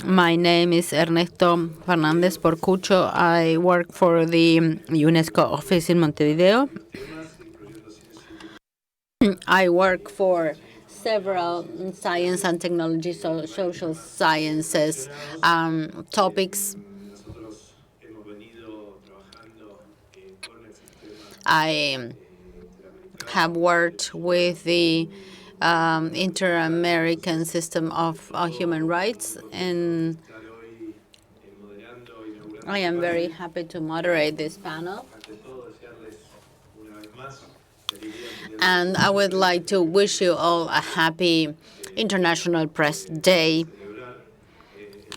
My name is Ernesto Fernandez Polcuch. I work for the UNESCO office in Montevideo. I work for several science and technology, social sciences topics. I have worked with the Interamerican system of human rights, and I am very happy to moderate this panel. And I would like to wish you all a happy International Press Day.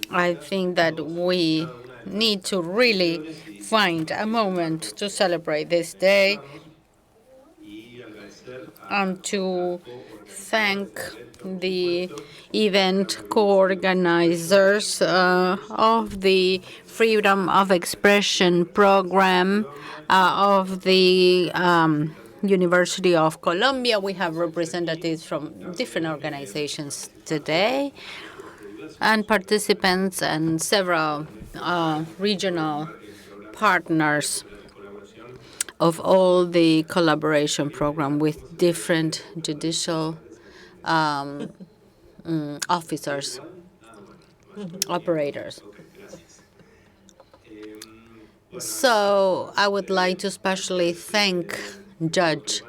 I think that we need to really find a moment to celebrate this day and to thank the event co-organizers of the Freedom of Expression program of the University of Colombia. We have representatives from different organizations today and participants and several regional partners of all the collaboration program with different judicial officers, operators. So I would like to especially thank Judge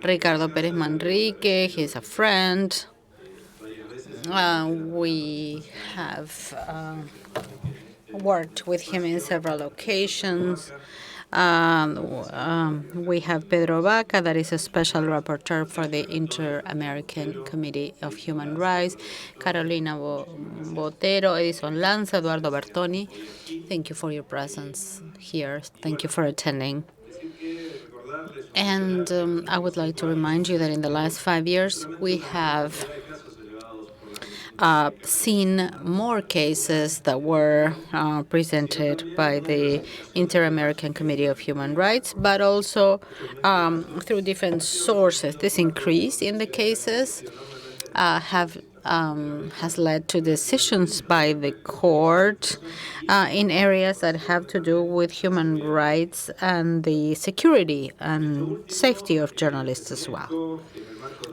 Ricardo Pérez Manrique. He's a friend. We have worked with him in several occasions. We have Pedro Vaca, that is a special rapporteur for the Interamerican Committee of Human Rights, Carolina Botero, Edison Lanza, Eduardo Bertoni. Thank you for your presence here. Thank you for attending. And I would like to remind you that in the last 5 years, we have seen more cases that were presented by the Inter-American Committee of Human Rights, but also through different sources. This increase in the cases has led to decisions by the court in areas that have to do with human rights and the security and safety of journalists as well.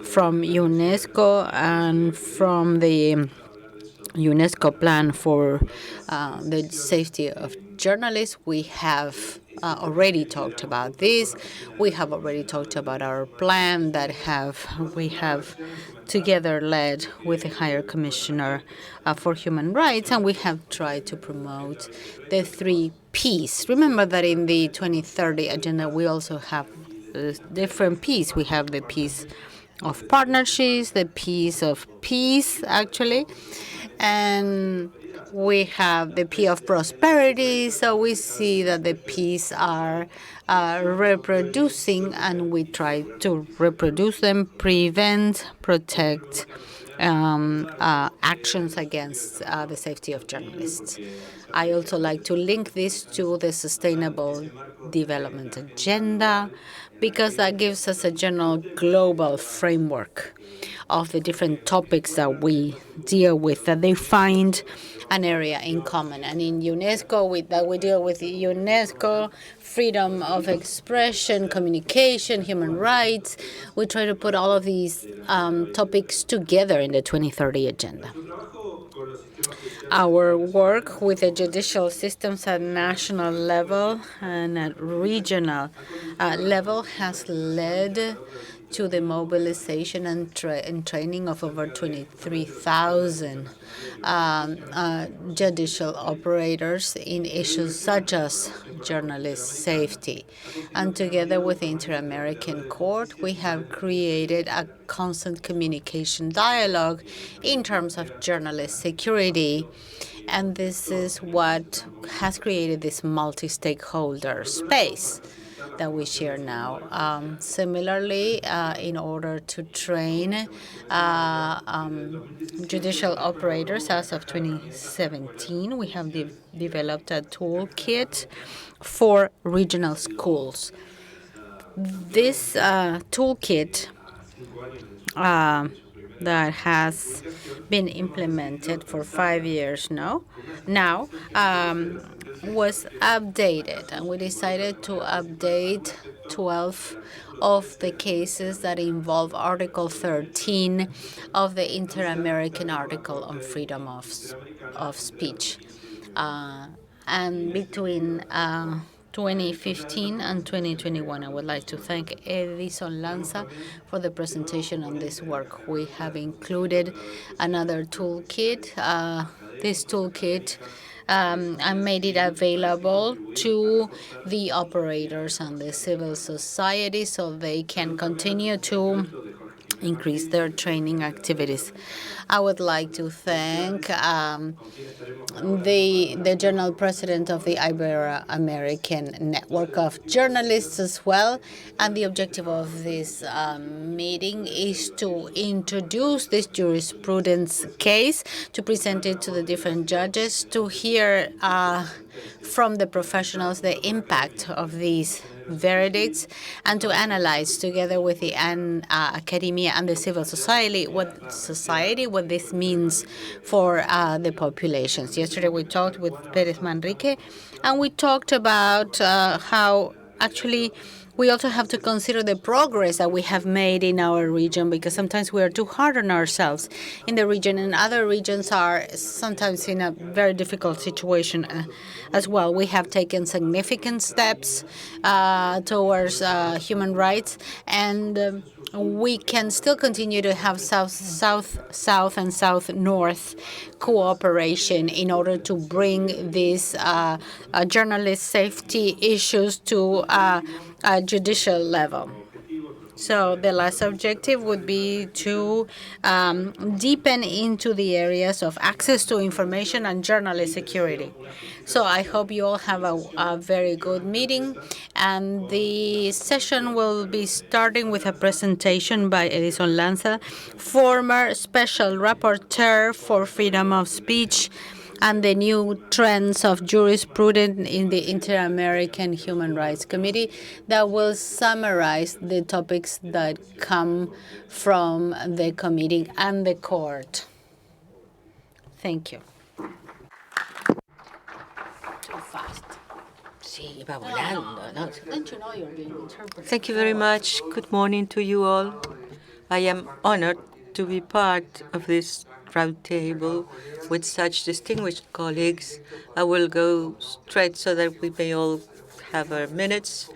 From UNESCO and from the UNESCO plan for the safety of journalists, we have already talked about this. We have already talked about our plan that we have together led with the Higher Commissioner for Human Rights, and we have tried to promote the 3 Ps. Remember that in the 2030 agenda, we also have different Ps. We have the Ps of partnerships, the Ps of peace, actually, and we have the P of prosperity. So we see that the Ps are reproducing, and we try to reproduce them, prevent, protect actions against the safety of journalists. I also like to link this to the Sustainable Development Agenda, because that gives us a general global framework of the different topics that we deal with, that they find an area in common. And in UNESCO, we deal with UNESCO, freedom of expression, communication, human rights. We try to put all of these topics together in the 2030 agenda. Our work with the judicial systems at national level and at regional level has led to the mobilization and training of over 23,000 judicial operators in issues such as journalist safety. And together with the Inter-American Court, we have created a constant communication dialogue in terms of journalist security. And this is what has created this multi-stakeholder space that we share now. Similarly, in order to train judicial operators as of 2017, we have developed a toolkit for regional schools. This toolkit that has been implemented for 5 years now was updated, and we decided to update 12 of the cases that involve Article 13 of the Interamerican Article on Freedom of Speech. And between 2015 and 2021, I would like to thank Edison Lanza for the presentation on this work. We have included another toolkit. This toolkit I made it available to the operators and the civil society so they can continue to increase their training activities. I would like to thank the General President of the Ibero-American Network of Journalists as well. And the objective of this meeting is to introduce this jurisprudence case, to present it to the different judges, to hear from the professionals the impact of these verdicts, and to analyze together with the academia and the civil society what this means for the populations. Yesterday we talked with Perez Manrique, and we talked about how actually we also have to consider the progress that we have made in our region, because sometimes we are too hard on ourselves in the region, and other regions are sometimes in a very difficult situation as well. We have taken significant steps towards human rights, and we can still continue to have south-south and south-north cooperation in order to bring these journalist safety issues to a judicial level. So the last objective would be to deepen into the areas of access to information and journalist security. So I hope you all have a very good meeting, and the session will be starting with a presentation by Edison Lanza, former Special Rapporteur for Freedom of Speech and the new trends of jurisprudence in the Interamerican Human Rights Committee, that will summarize the topics that come from the committee and the court. Thank you. Too fast. Don't you know you're being interpreted? Thank you very much. Good morning to you all. I am honored to be part of this roundtable with such distinguished colleagues. I will go straight so that we may all have our minutes.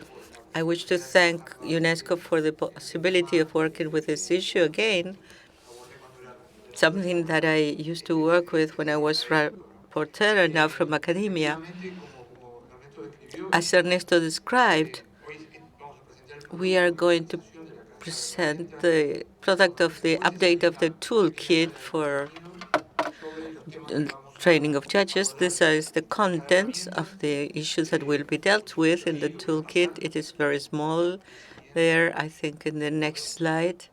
I wish to thank Unesco for the possibility of working with this issue again, something that I used to work with when I was rapporteur and now from academia. As Ernesto described, we are going to present the product of the update of the toolkit for training of judges. This is the contents of the issues that will be dealt with in the toolkit. It is very small there, I think, in the next slide.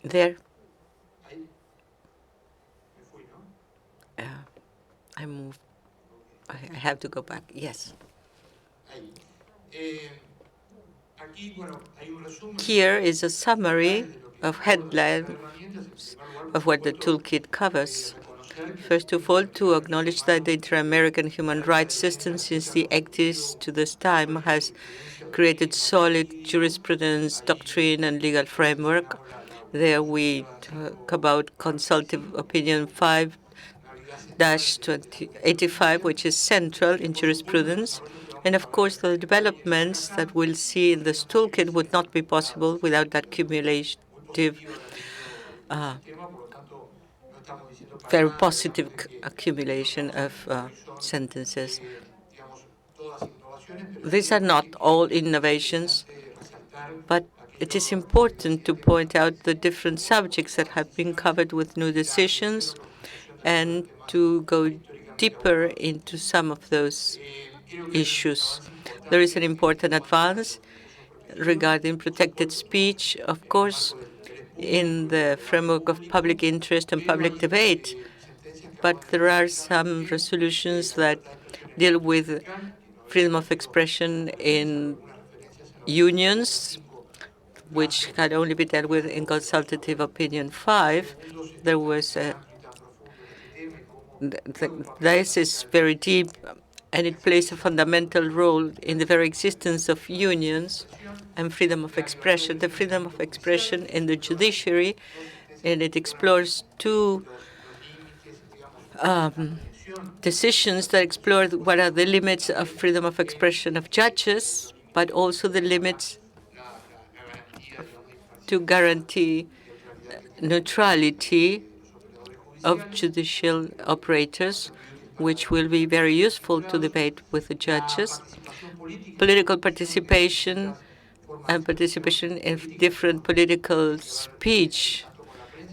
There. I moved. I have to go back. Yes. Here is a summary of headlines of what the toolkit covers. First of all, to acknowledge that the Inter-American human rights system since the 80s to this time has created solid jurisprudence, doctrine, and legal framework. There we talk about Consultative Opinion 5-2085, which is central in jurisprudence. And of course, the developments that we'll see in this toolkit would not be possible without that cumulative, very positive accumulation of sentences. These are not all innovations, but it is important to point out the different subjects that have been covered with new decisions and to go deeper into some of those issues. There is an important advance regarding protected speech, of course, in the framework of public interest and public debate, but there are some resolutions that deal with freedom of expression in unions, which had only been dealt with in Consultative Opinion 5. There was this is very deep, and it plays a fundamental role in the very existence of unions and freedom of expression. The freedom of expression in the judiciary, and it explores two decisions that explore what are the limits of freedom of expression of judges, but also the limits to guarantee neutrality of judicial operators, which will be very useful to debate with the judges. Political participation and participation in different political speech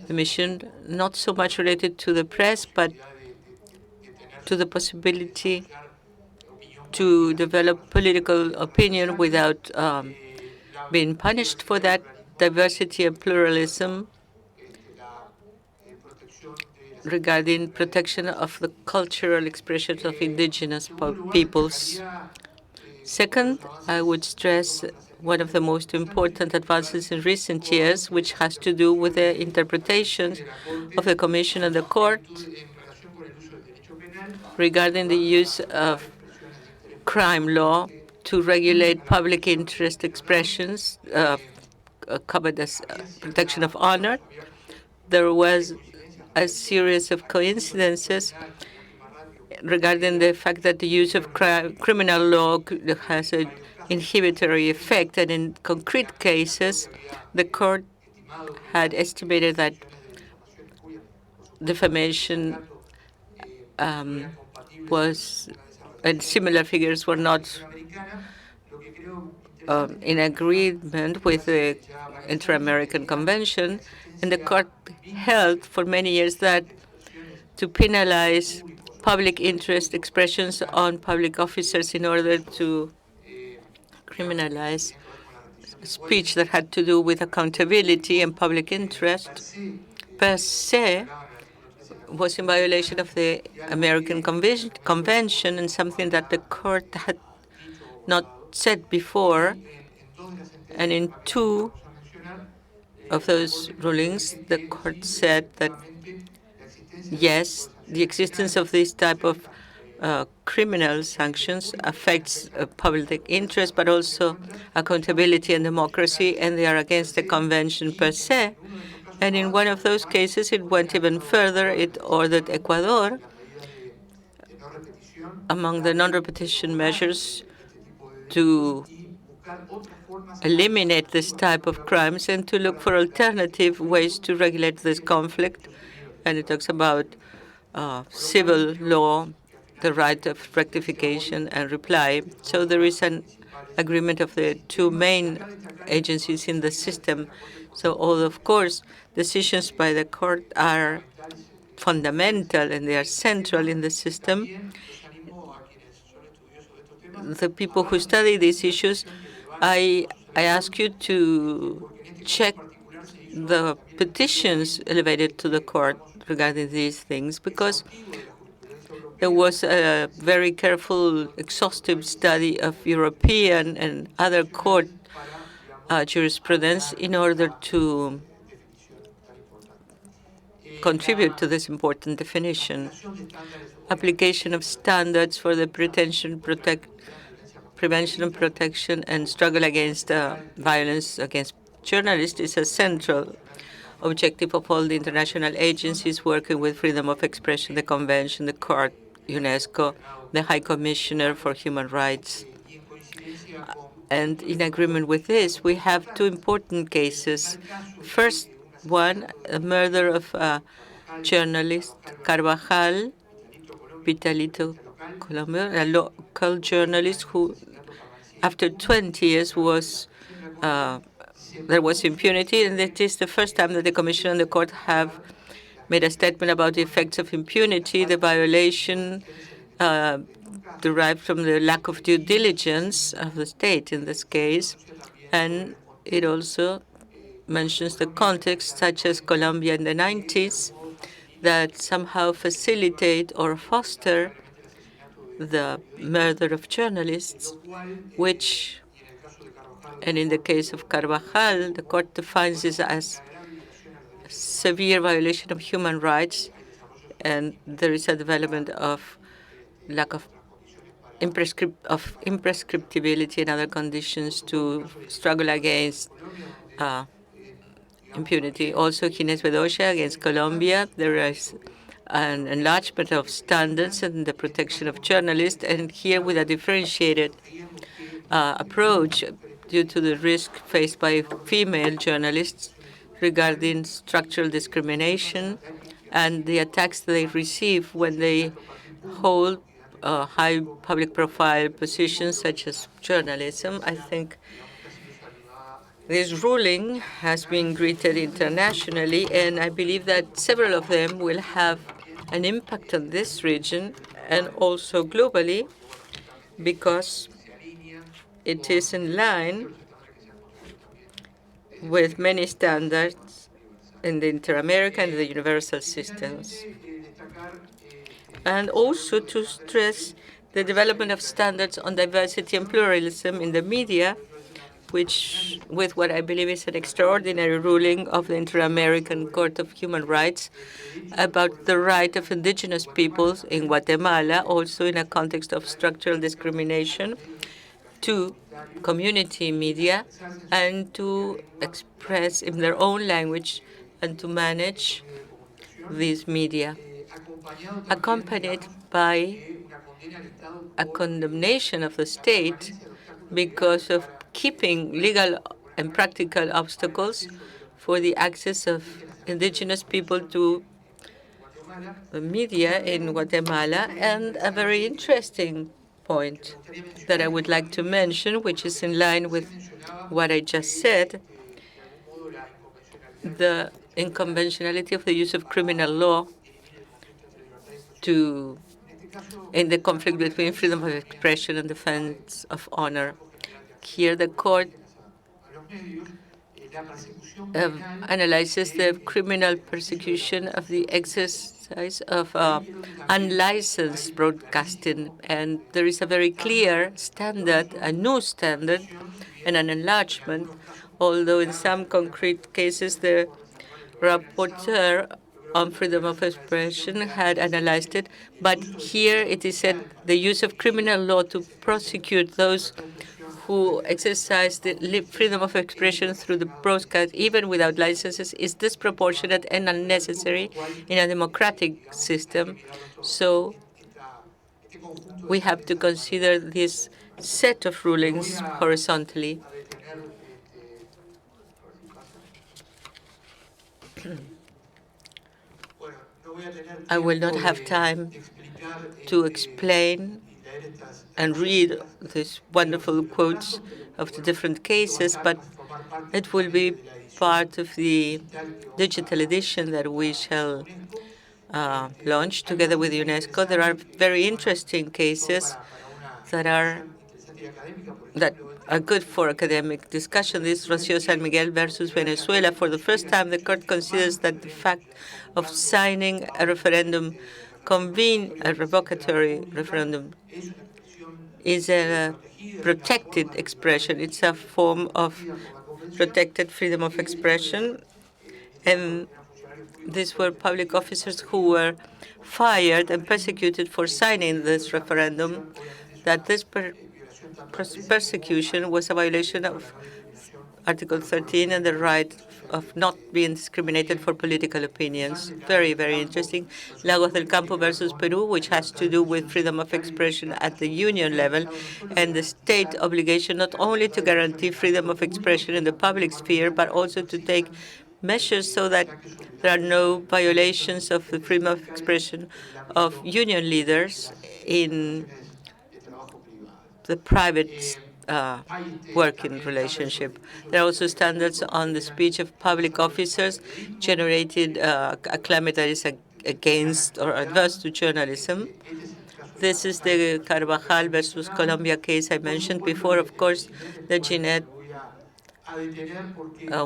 emission, not so much related to the press, but to the possibility to develop political opinion without being punished for that. Diversity and pluralism regarding protection of the cultural expressions of indigenous peoples. Second, I would stress one of the most important advances in recent years, which has to do with the interpretations of the Commission and the Court regarding the use of crime law to regulate public interest expressions covered as protection of honor. There was a series of coincidences regarding the fact that the use of criminal law has an inhibitory effect, and in concrete cases, the court had estimated that defamation was, and similar figures were not in agreement with the Interamerican Convention, and the court held for many years that to penalize public interest expressions on public officers in order to criminalize speech that had to do with accountability and public interest per se was in violation of the American Convention and something that the court had not said before. And in two of those rulings, the court said that, yes, the existence of this type of criminal sanctions affects public interest, but also accountability and democracy, and they are against the convention per se. And in one of those cases, it went even further. It ordered Ecuador, among the non-repetition measures, to eliminate this type of crimes and to look for alternative ways to regulate this conflict. And it talks about civil law, the right of rectification and reply. So there is an agreement of the two main agencies in the system. So although, of course, decisions by the court are fundamental and they are central in the system, the people who study these issues, I ask you to check the petitions elevated to the court regarding these things, because there was a very careful, exhaustive study of European and other court jurisprudence in order to contribute to this important definition. Application of standards for the prevention and protection and struggle against violence against journalists is a central objective of all the international agencies working with freedom of expression, the Convention, the Court, UNESCO, the High Commissioner for Human Rights. And in agreement with this, we have two important cases. First one, a murder of journalist Carvajal, Vitalito Colombia, a local journalist who, after 20 years, was there was impunity, and it is the first time that the Commission and the Court have made a statement about the effects of impunity, the violation derived from the lack of due diligence of the state in this case, and it also mentions the context, such as Colombia in the 90s, that somehow facilitate or foster the murder of journalists, which And in the case of Carvajal, the court defines this as severe violation of human rights, and there is a development of lack of imprescriptibility and other conditions to struggle against impunity. Also, Jiménez Bedoya against Colombia, there is an enlargement of standards and the protection of journalists, and here with a differentiated approach due to the risk faced by female journalists regarding structural discrimination and the attacks they receive when they hold high public profile positions such as journalism. I think this ruling has been greeted internationally, and I believe that several of them will have an impact on this region and also globally, because it is in line with many standards in the Interamerican and the universal systems. And also to stress the development of standards on diversity and pluralism in the media, which, with what I believe is an extraordinary ruling of the Inter-American Court of Human Rights about the right of indigenous peoples in Guatemala, also in a context of structural discrimination, to community media and to express in their own language and to manage these media, accompanied by a condemnation of the state because of keeping legal and practical obstacles for the access of indigenous people to the media in Guatemala. And a very interesting point that I would like to mention, which is in line with what I just said, the inconventionality of the use of criminal law in the conflict between freedom of expression and defense of honor. Here, the court analyzes the criminal persecution of the exercise of unlicensed broadcasting, and there is a very clear standard, a new standard, and an enlargement, although in some concrete cases the Rapporteur on freedom of expression had analyzed it, but here it is said the use of criminal law to prosecute those who exercise the freedom of expression through the broadcast, even without licenses, is disproportionate and unnecessary in a democratic system. So we have to consider this set of rulings horizontally. I will not have time to explain and read these wonderful quotes of the different cases, but it will be part of the digital edition that we shall launch together with UNESCO. There are very interesting cases that are good for academic discussion. This Rocío San Miguel versus Venezuela. For the first time, the court considers that the fact of signing a referendum, convene a revocatory referendum, is a protected expression. It's a form of protected freedom of expression. And these were public officers who were fired and persecuted for signing this referendum, that this persecution was a violation of Article 13 and the right of not being discriminated for political opinions. Very, very interesting. Lagos del Campo versus Peru, which has to do with freedom of expression at the union level and the state obligation not only to guarantee freedom of expression in the public sphere, but also to take measures so that there are no violations of the freedom of expression of union leaders in the private working relationship. There are also standards on the speech of public officers generated a climate that is against or adverse to journalism. This is the Carvajal versus Colombia case I mentioned before. Of course, the Jiménez,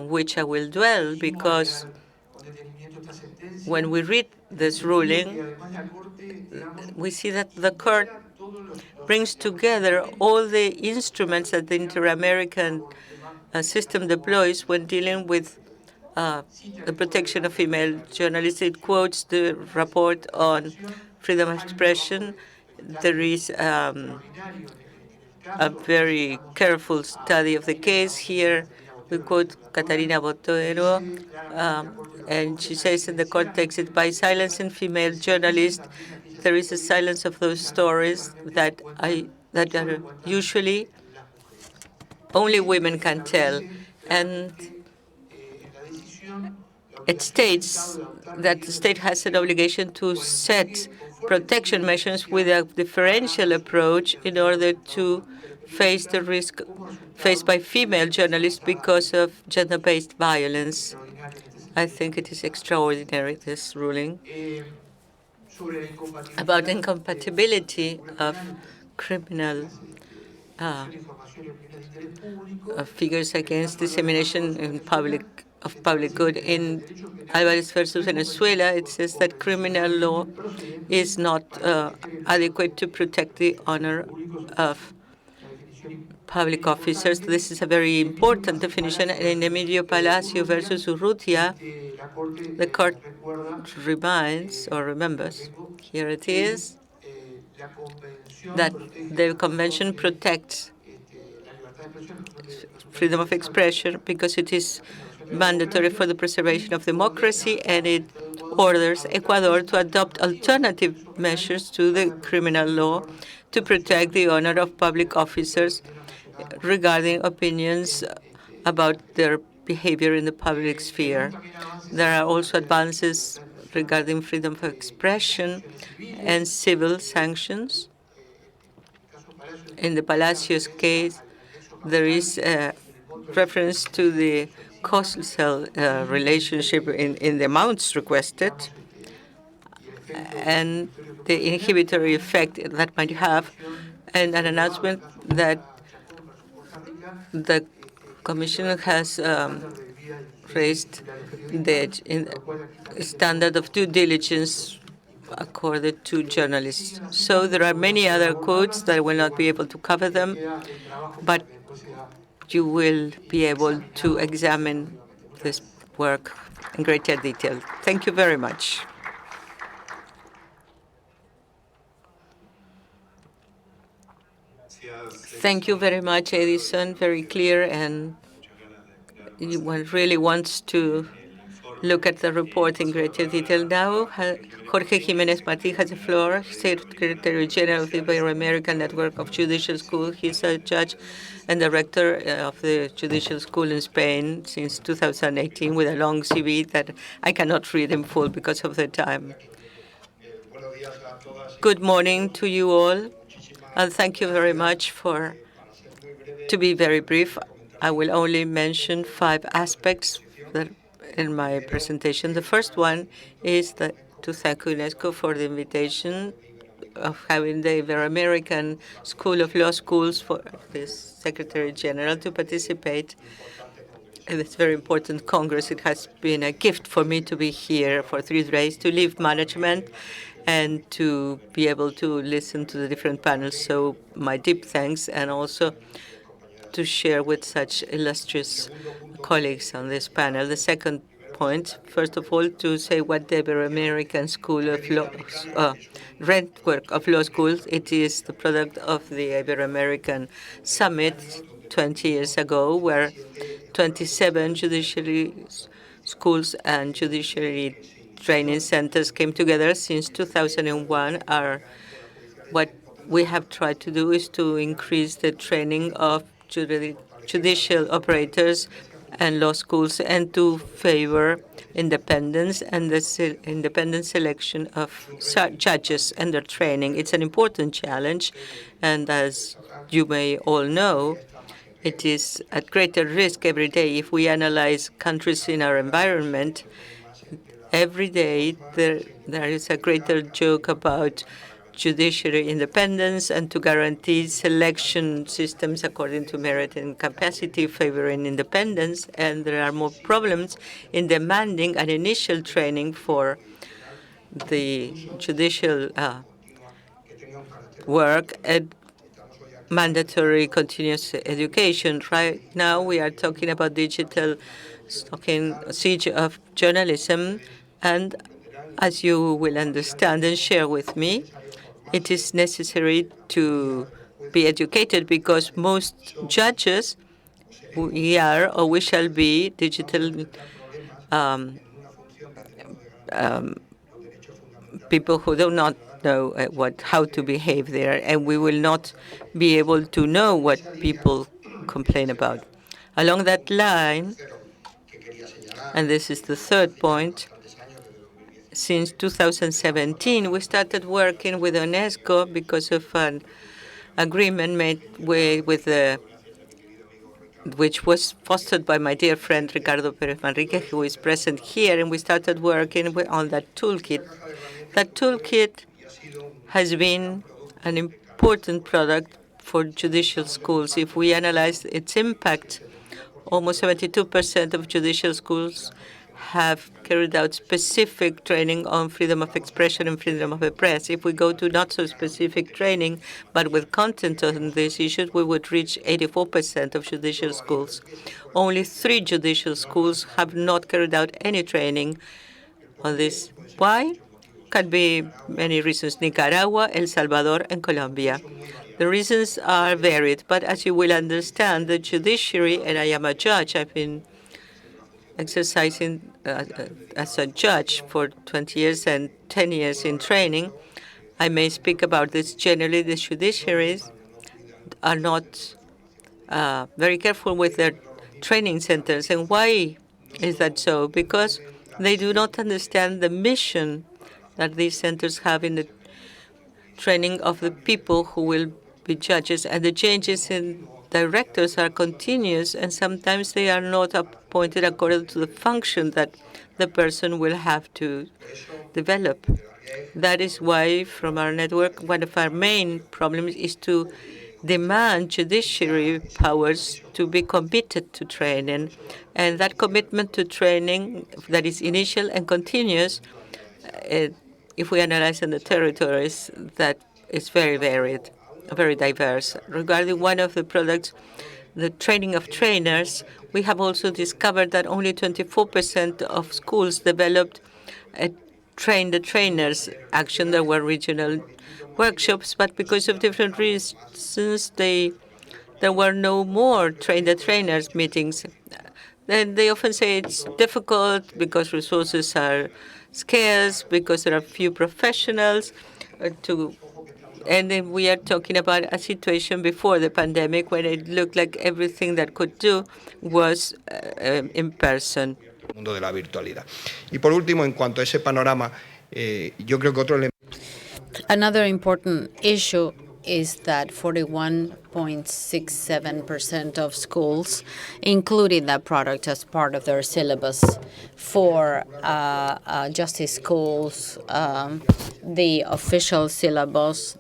which I will dwell, because when we read this ruling, we see that the court brings together all the instruments that the Inter-American system deploys when dealing with the protection of female journalists. It quotes the report on freedom of expression. There is a very careful study of the case here. We quote Catarina Botero, and she says in the context that by silencing female journalists, there is a silence of those stories that are usually only women can tell. And it states that the state has an obligation to set protection measures with a differential approach in order to face the risk faced by female journalists because of gender-based violence. I think it is extraordinary, this ruling. About incompatibility of criminal figures against dissemination in of public good. In Alvarez versus Venezuela, it says that criminal law is not adequate to protect the honor of public officers. This is a very important definition. And in Emilio Palacio versus Urrutia, the court reminds or remembers, here it is, that the convention protects freedom of expression because it is mandatory for the preservation of democracy, and it orders Ecuador to adopt alternative measures to the criminal law to protect the honor of public officers regarding opinions about their behavior in the public sphere. There are also advances regarding freedom of expression and civil sanctions. In the Palacios case, there is a reference to the causal relationship in the amounts requested and the inhibitory effect that might have, and an announcement that the Commission has raised the standard of due diligence accorded to journalists. So there are many other quotes that I will not be able to cover them, but you will be able to examine this work in greater detail. Thank you very much. Thank you very much, Edison. Very clear, and one really wants to look at the report in greater detail now. Jorge Jiménez Martín has the floor, Secretary General of the Ibero-American Network of Judicial Schools. He's a judge and director of the Judicial School in Spain since 2018 with a long CV that I cannot read in full because of the time. Good morning to you all, and thank you very much to be very brief. I will only mention 5 aspects that in my presentation. The first one is to thank UNESCO for the invitation of having the Ibero-American School of Law Schools for the Secretary General to participate in this very important Congress. It has been a gift for me to be here for 3 days, to leave management and to be able to listen to the different panels. So my deep thanks, and also to share with such illustrious colleagues on this panel. The second point, first of all, to say what the Ibero-American School of Law, network of law schools, it is the product of the Ibero-American Summit 20 years ago, where 27 judiciary schools and judiciary training centers came together. Since 2001, what we have tried to do is to increase the training of judicial operators and law schools, and to favor independence and the independent selection of judges and their training. It's an important challenge, and as you may all know, it is at greater risk every day. If we analyze countries in our environment, every day there is a greater joke about judiciary independence and to guarantee selection systems according to merit and capacity favoring independence, and there are more problems in demanding an initial training for the judicial work. And mandatory continuous education. Right now, we are talking about digital siege of journalism, and as you will understand and share with me, it is necessary to be educated because most judges, we are or we shall be digital people who do not know how to behave there, and we will not be able to know what people complain about. Along that line, and this is the third point, since 2017, we started working with Unesco because of an agreement made with which was fostered by my dear friend Ricardo Pérez Manrique, who is present here, and we started working on that toolkit. That toolkit has been an important product for judicial schools. If we analyze its impact, almost 72% of judicial schools have carried out specific training on freedom of expression and freedom of the press. If we go to not so specific training, but with content on these issues, we would reach 84% of judicial schools. Only 3 judicial schools have not carried out any training on this. Why? Can be many reasons: Nicaragua, El Salvador, and Colombia. The reasons are varied, but as you will understand, the judiciary, and I am a judge, I've been exercising as a judge for 20 years and 10 years in training. I may speak about this generally. The judiciaries are not very careful with their training centers. And why is that so? Because they do not understand the mission that these centers have in the training of the people who will be judges, and the changes in directors are continuous, and sometimes they are not appointed according to the function that the person will have to develop. That is why, from our network, one of our main problems is to demand judiciary powers to be committed to training, and that commitment to training that is initial and continuous, if we analyze in the territories, that is very varied, very diverse. Regarding one of the products, the training of trainers, we have also discovered that only 24% of schools developed a train the trainers action. There were regional workshops, but because of different reasons, there were no more train the trainers meetings. Then they often say it's difficult because resources are scarce, because there are few professionals and then we are talking about a situation before the pandemic when it looked like everything that could do was in person. Mundo de la virtualidad. Y por último, en cuanto a ese panorama, yo creo que otro elemento. Another important issue is that 41.67% of schools included that product as part of their syllabus. For justice schools, the official syllabus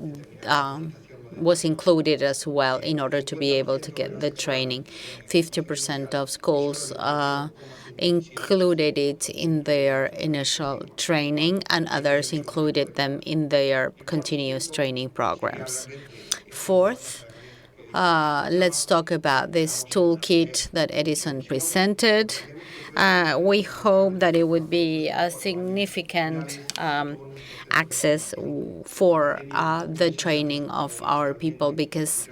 was included as well in order to be able to get the training. 50% of schools included it in their initial training, and others included them in their continuous training programs. Fourth, let's talk about this toolkit that Edison presented. We hope that it would be a significant access for the training of our people, because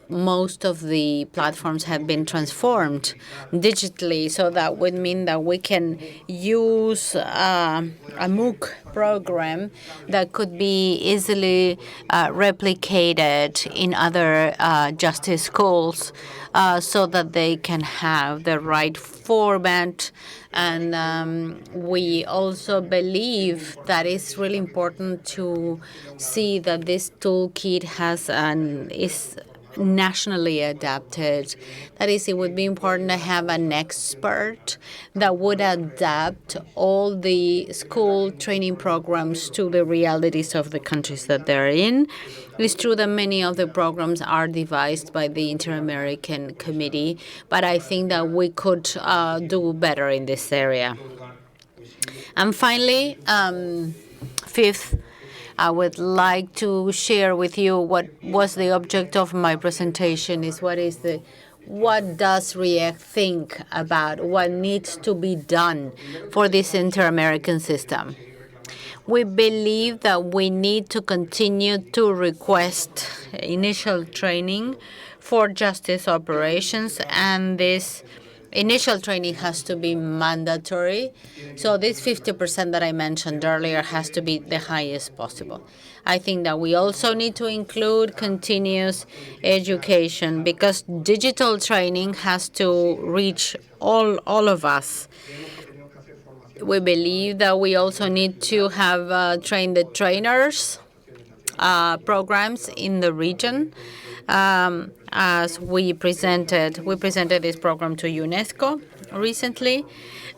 most of the platforms have been transformed digitally, so that would mean that we can use a MOOC program that could be easily replicated in other justice schools, so that they can have the right format. And we also believe that it's really important to see that this toolkit is nationally adapted. That is, it would be important to have an expert that would adapt all the school training programs to the realities of the countries that they're in. It's true that many of the programs are devised by the Interamerican Committee, but I think that we could do better in this area. And finally, fifth, I would like to share with you what was the object of my presentation, is what does RIAEJ think about what needs to be done for this Inter-American system. We believe that we need to continue to request initial training for justice operations, and this initial training has to be mandatory. So this 50% that I mentioned earlier has to be the highest possible. I think that we also need to include continuous education, because digital training has to reach all of us. We believe that we also need to have train the trainers programs in the region. As we presented this program to UNESCO recently,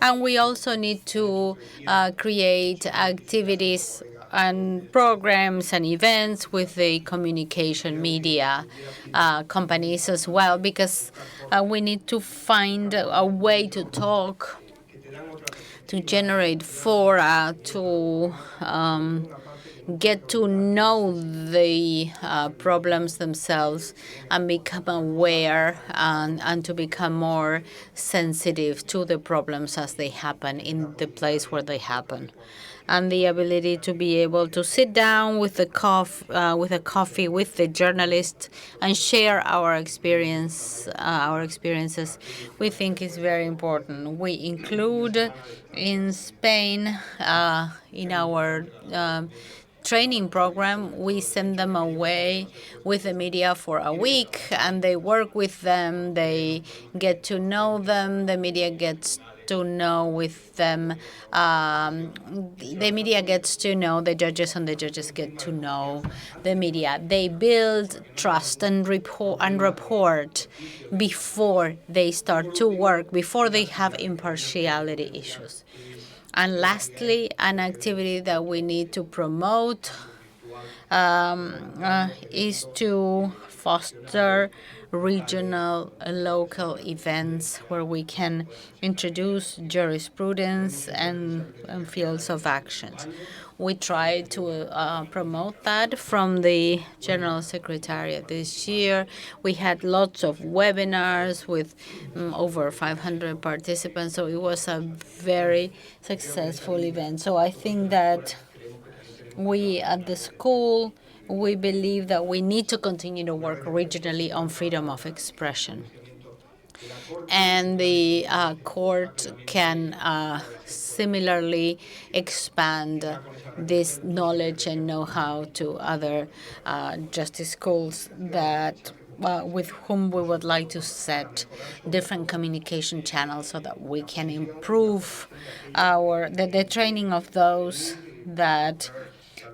and we also need to create activities and programs and events with the communication media companies as well, because we need to find a way to talk, to generate fora, to get to know the problems themselves and become aware, and to become more sensitive to the problems as they happen in the place where they happen. And the ability to be able to sit down with a coffee with the journalists and share our experiences, we think is very important. We include in Spain, in our training program, we send them away with the media for a week, and they work with them, they get to know them, the media gets to know with them, the media gets to know the judges, and the judges get to know the media. They build trust and report before they start to work, before they have impartiality issues. And lastly, an activity that we need to promote is to foster regional and local events where we can introduce jurisprudence and fields of actions. We try to promote that from the General Secretariat this year. We had lots of webinars with over 500 participants, so it was a very successful event. So I think that we at the school, we believe that we need to continue to work regionally on freedom of expression. And the court can similarly expand this knowledge and know-how to other justice schools that with whom we would like to set different communication channels so that we can improve the training of those that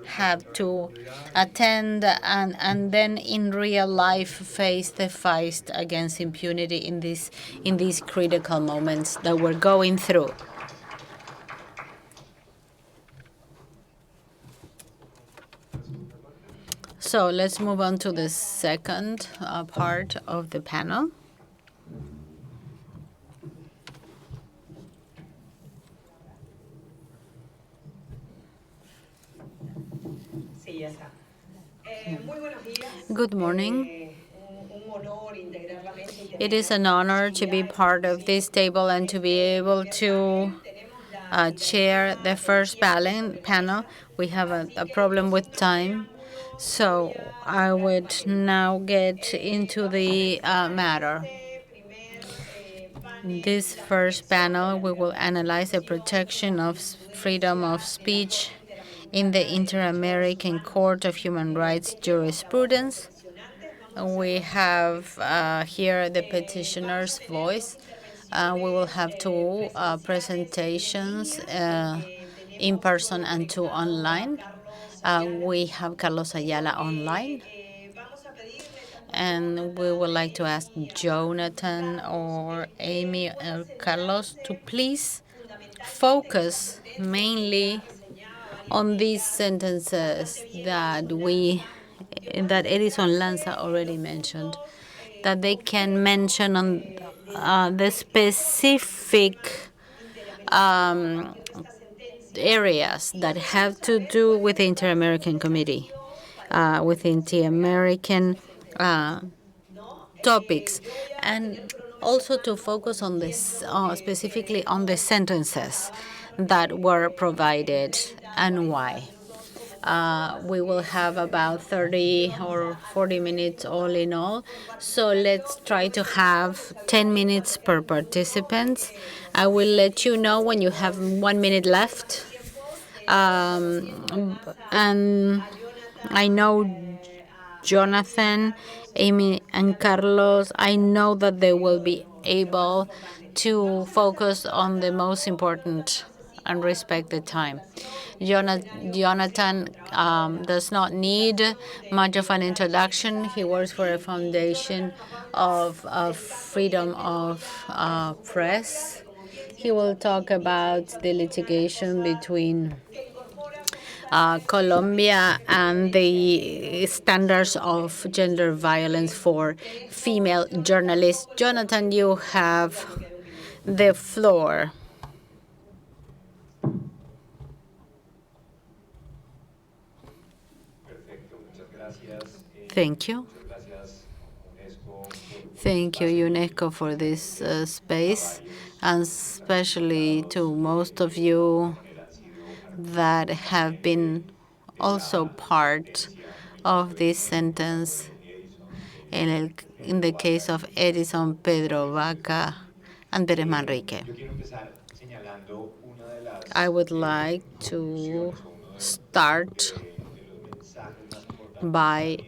have to attend and then in real life face the fight against impunity in these critical moments that we're going through. So let's move on to the second part of the panel. Good morning. It is an honor to be part of this table and to be able to chair the first panel. We have a problem with time, so I would now get into the matter. This first panel, we will analyze the protection of freedom of speech in the Interamerican Court of Human Rights jurisprudence. We have here the petitioner's voice. We will have two presentations, in person and two online. We have Carlos Ayala online. And we would like to ask Jonathan or Amy or Carlos to please focus mainly on these sentences that Edison Lanza already mentioned, that they can mention on the specific areas that have to do with the Interamerican Committee, with Interamerican topics, and also to focus on this, specifically on the sentences that were provided and why. We will have about 30 or 40 minutes all in all. So let's try to have 10 minutes per participant. I will let you know when you have 1 minute left. And I know Jonathan, Amy, and Carlos, I know that they will be able to focus on the most important and respect the time. Jonathan does not need much of an introduction. He works for a foundation of freedom of press. He will talk about the litigation between Colombia and the standards of gender violence for female journalists. Jonathan, you have the floor. Thank you. Thank you, UNESCO, for this space, and especially to most of you that have been also part of this sentence in the case of Edison, Pedro Vaca, and Pérez Manrique. I would like to start by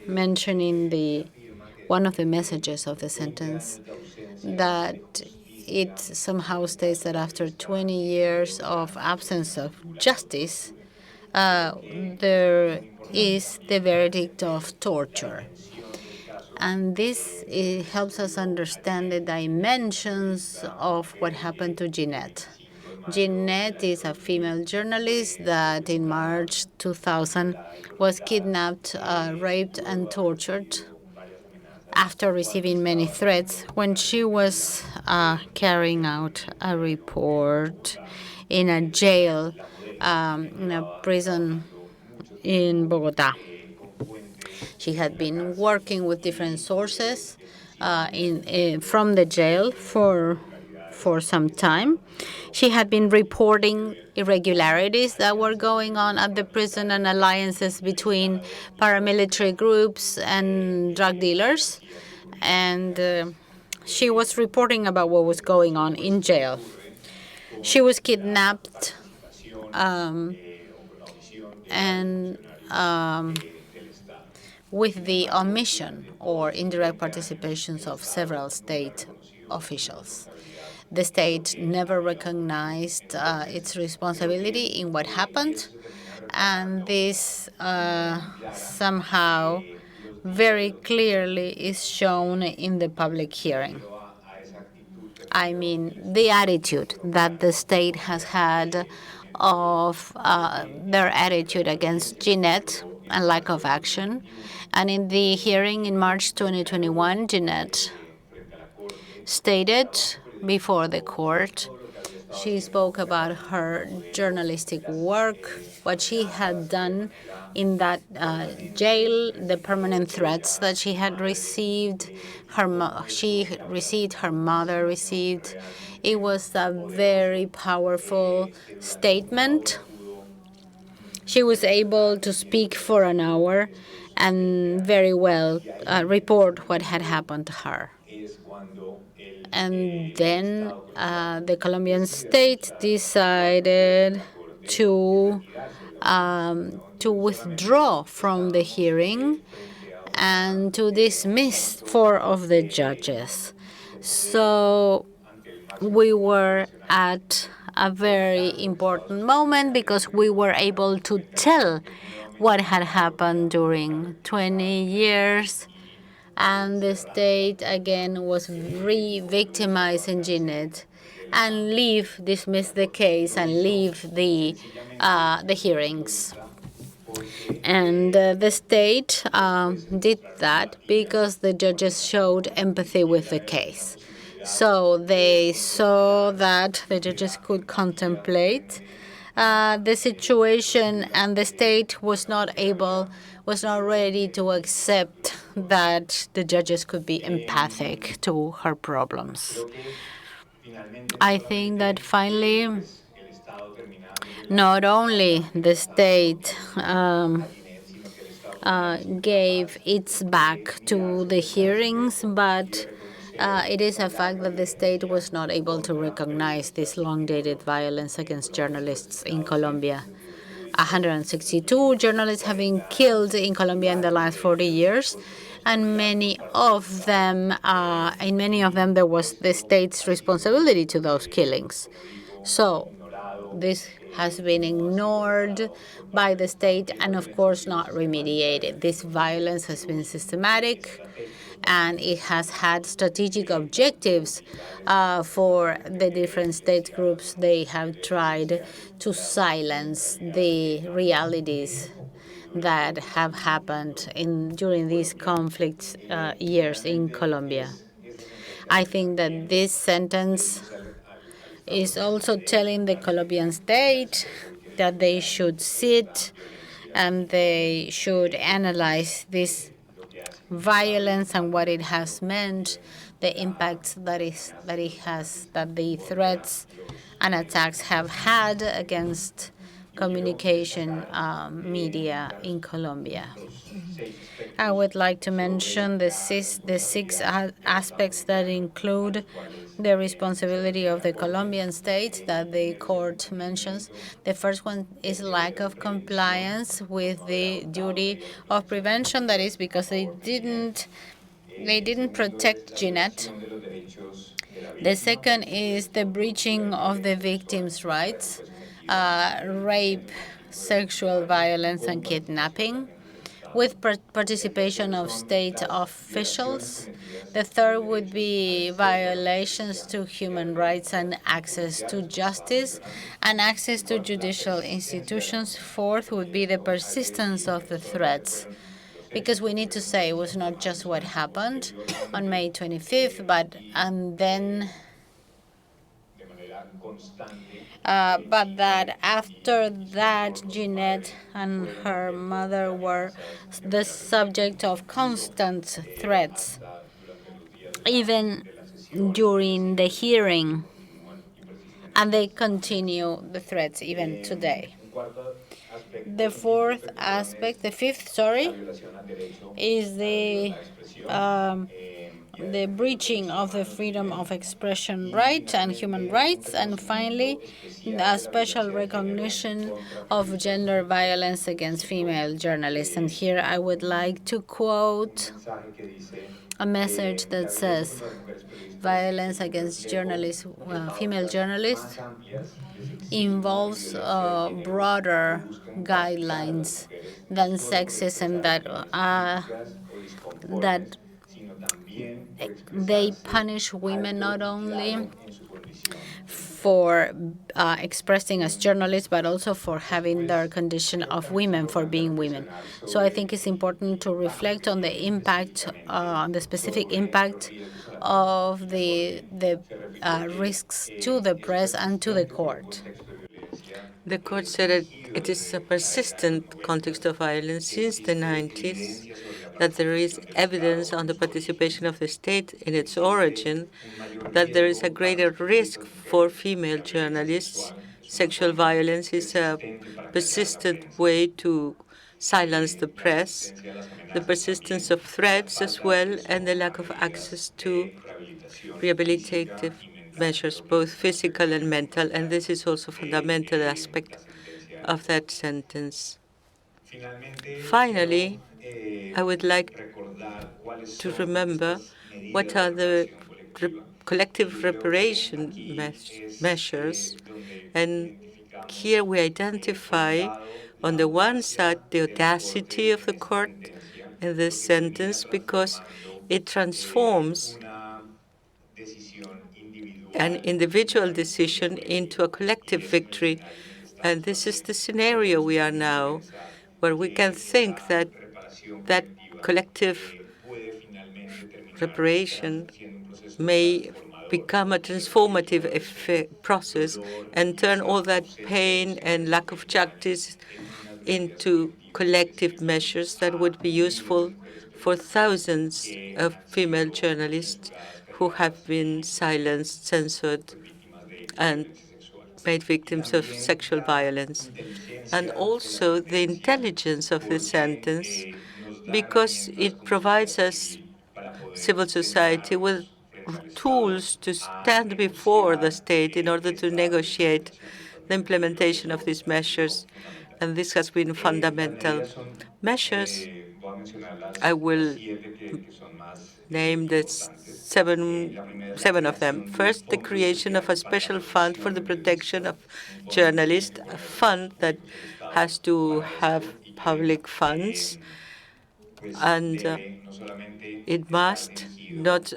mentioning one of the messages of the sentence, that it somehow states that after 20 years of absence of justice, there is the verdict of torture. And this helps us understand the dimensions of what happened to Jeanette. Jeanette is a female journalist that in March 2000 was kidnapped, raped, and tortured after receiving many threats when she was carrying out a report in a jail, in a prison in Bogota. She had been working with different sources from the jail for some time. She had been reporting irregularities that were going on at the prison and alliances between paramilitary groups and drug dealers. And she was reporting about what was going on in jail. She was kidnapped with the omission or indirect participations of several state officials. The state never recognized its responsibility in what happened, and this somehow very clearly is shown in the public hearing. I mean, the attitude that the state has had of their attitude against Jeanette and lack of action. And in the hearing in March 2021, Jeanette stated before the court, she spoke about her journalistic work, what she had done in that jail, the permanent threats that she had received, her mother received. It was a very powerful statement. She was able to speak for an hour and very well report what had happened to her. And then the Colombian state decided to withdraw from the hearing and to dismiss 4 of the judges. So we were at a very important moment because we were able to tell what had happened during 20 years. And the state, again, was re-victimizing Jeanette and dismiss the case and leave the hearings. And the state did that because the judges showed empathy with the case. So they saw that the judges could contemplate the situation, and the state was not ready to accept that the judges could be empathic to her problems. I think that finally, not only the state gave its back to the hearings, but it is a fact that the state was not able to recognize this long-dated violence against journalists in Colombia. 162 journalists have been killed in Colombia in the last 40 years, and in many of them, there was the state's responsibility to those killings. So this has been ignored by the state and, of course, not remediated. This violence has been systematic, and it has had strategic objectives for the different state groups. They have tried to silence the realities that have happened during these conflict years in Colombia. I think that this sentence is also telling the Colombian state that they should sit and they should analyze this violence and what it has meant, the impact that the threats and attacks have had against communication media in Colombia. I would like to mention the six aspects that include the responsibility of the Colombian state that the court mentions. The first one is lack of compliance with the duty of prevention. That is because they didn't protect Jeanette. The second is the breaching of the victims' rights, rape, sexual violence, and kidnapping, with participation of state officials. The third would be violations to human rights and access to justice and access to judicial institutions. Fourth would be the persistence of the threats, because we need to say it was not just what happened on May 25th, but that after that, Jeanette and her mother were the subject of constant threats, even during the hearing, and they continue the threats even today. The fifth, is the breaching of the freedom of expression right and human rights, and finally, a special recognition of gender violence against female journalists. And here I would like to quote a message that says, violence against female journalists involves broader guidelines than sexism, that they punish women not only for expressing as journalists, but also for having their condition of women, for being women. So I think it's important to reflect on the impact, the specific impact of the risks to the press and to the court. The court said that it is a persistent context of violence since the 90s, that there is evidence on the participation of the state in its origin, that there is a greater risk for female journalists. Sexual violence is a persistent way to silence the press, the persistence of threats as well, and the lack of access to rehabilitative measures, both physical and mental, and this is also a fundamental aspect of that sentence. Finally, I would like to remember what are the collective reparation measures, and here we identify, on the one side, the audacity of the court in this sentence, because it transforms an individual decision into a collective victory. And this is the scenario we are now, where we can think that collective reparation may become a transformative process and turn all that pain and lack of justice into collective measures that would be useful for thousands of female journalists who have been silenced, censored, and made victims of sexual violence. And also the intelligence of the sentence, because it provides us, civil society, with tools to stand before the state in order to negotiate the implementation of these measures. And this has been fundamental. Measures, I will name the seven of them. First, the creation of a special fund for the protection of journalists, a fund that has to have public funds, and it must not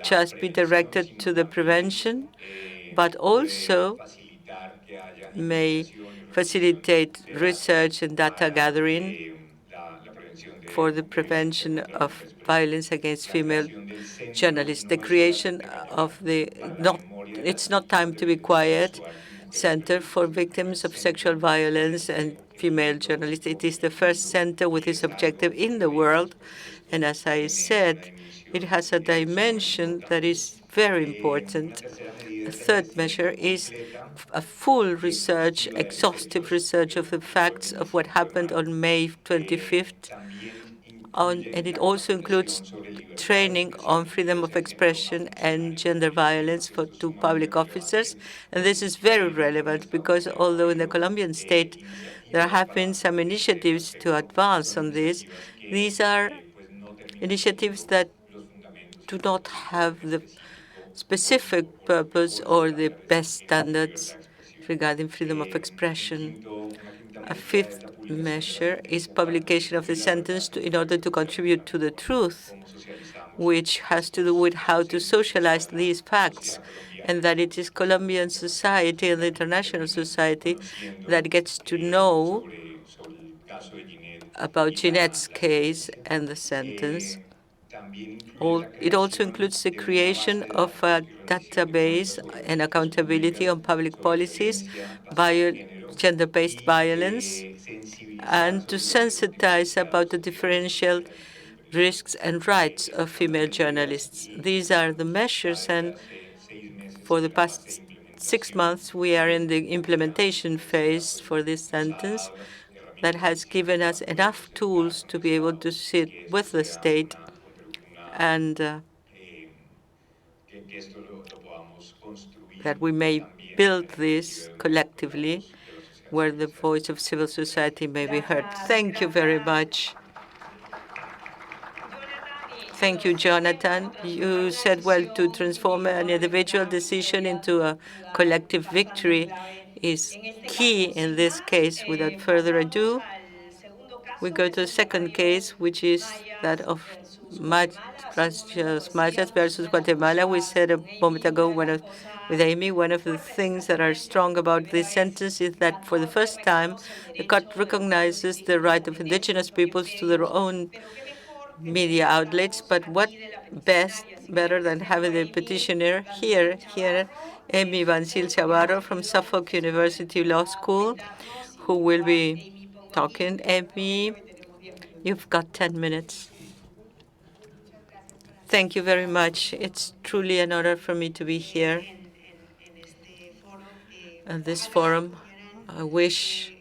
just be directed to the prevention, but also may facilitate research and data gathering for the prevention of violence against female journalists. The creation of the It's Not Time to Be Quiet Center for Victims of Sexual Violence and Female Journalists. It is the first center with this objective in the world. And as I said, it has a dimension that is very important. The third measure is a full research, exhaustive research of the facts of what happened on May 25th. And it also includes training on freedom of expression and gender violence to public officers. And this is very relevant because although in the Colombian state there have been some initiatives to advance on this, these are initiatives that do not have the specific purpose or the best standards regarding freedom of expression. A fifth measure is publication of the sentence in order to contribute to the truth, which has to do with how to socialize these facts, and that it is Colombian society and the international society that gets to know about Ginette's case and the sentence. It also includes the creation of a database and accountability on public policies, gender-based violence, and to sensitize about the differential risks and rights of female journalists. These are the measures, and for the past 6 months, we are in the implementation phase for this sentence that has given us enough tools to be able to sit with the state and that we may build this collectively where the voice of civil society may be heard. Thank you very much. Thank you, Jonathan. You said, well, to transform an individual decision into a collective victory is key in this case. Without further ado, we go to the second case, which is that of Machas versus Guatemala. We said a moment ago with Amy, one of the things that are strong about this sentence is that for the first time, the court recognizes the right of indigenous peoples to their own media outlets. But what better than having the petitioner here, Amy Van Zyl-Chavarro from Suffolk University Law School, who will be talking. Amy, you've got 10 minutes. Thank you very much. It's truly an honor for me to be here at this forum. I wish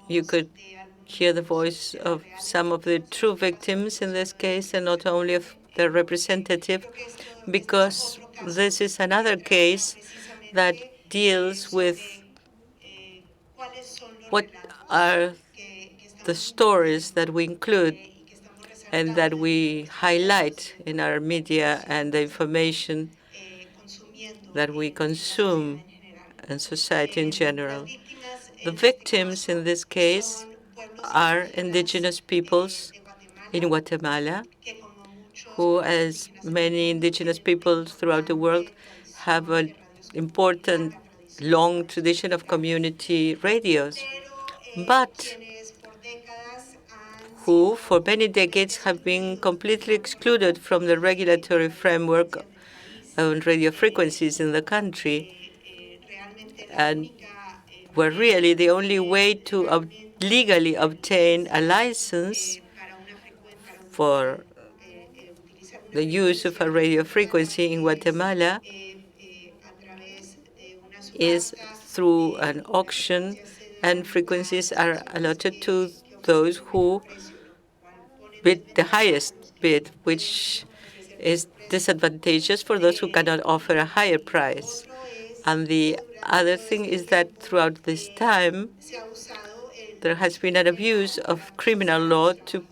you could hear the voice of some of the true victims in this case and not only of their representative, because this is another case that deals with what are the stories that we include and that we highlight in our media and the information that we consume in society in general. The victims in this case are indigenous peoples in Guatemala, who, as many indigenous peoples throughout the world, have an important long tradition of community radios, but who for many decades have been completely excluded from the regulatory framework own radio frequencies in the country, and were really the only way to legally obtain a license for the use of a radio frequency in Guatemala is through an auction, and frequencies are allotted to those who bid the highest bid, which is disadvantageous for those who cannot offer a higher price. And the other thing is that throughout this time, there has been an abuse of criminal law to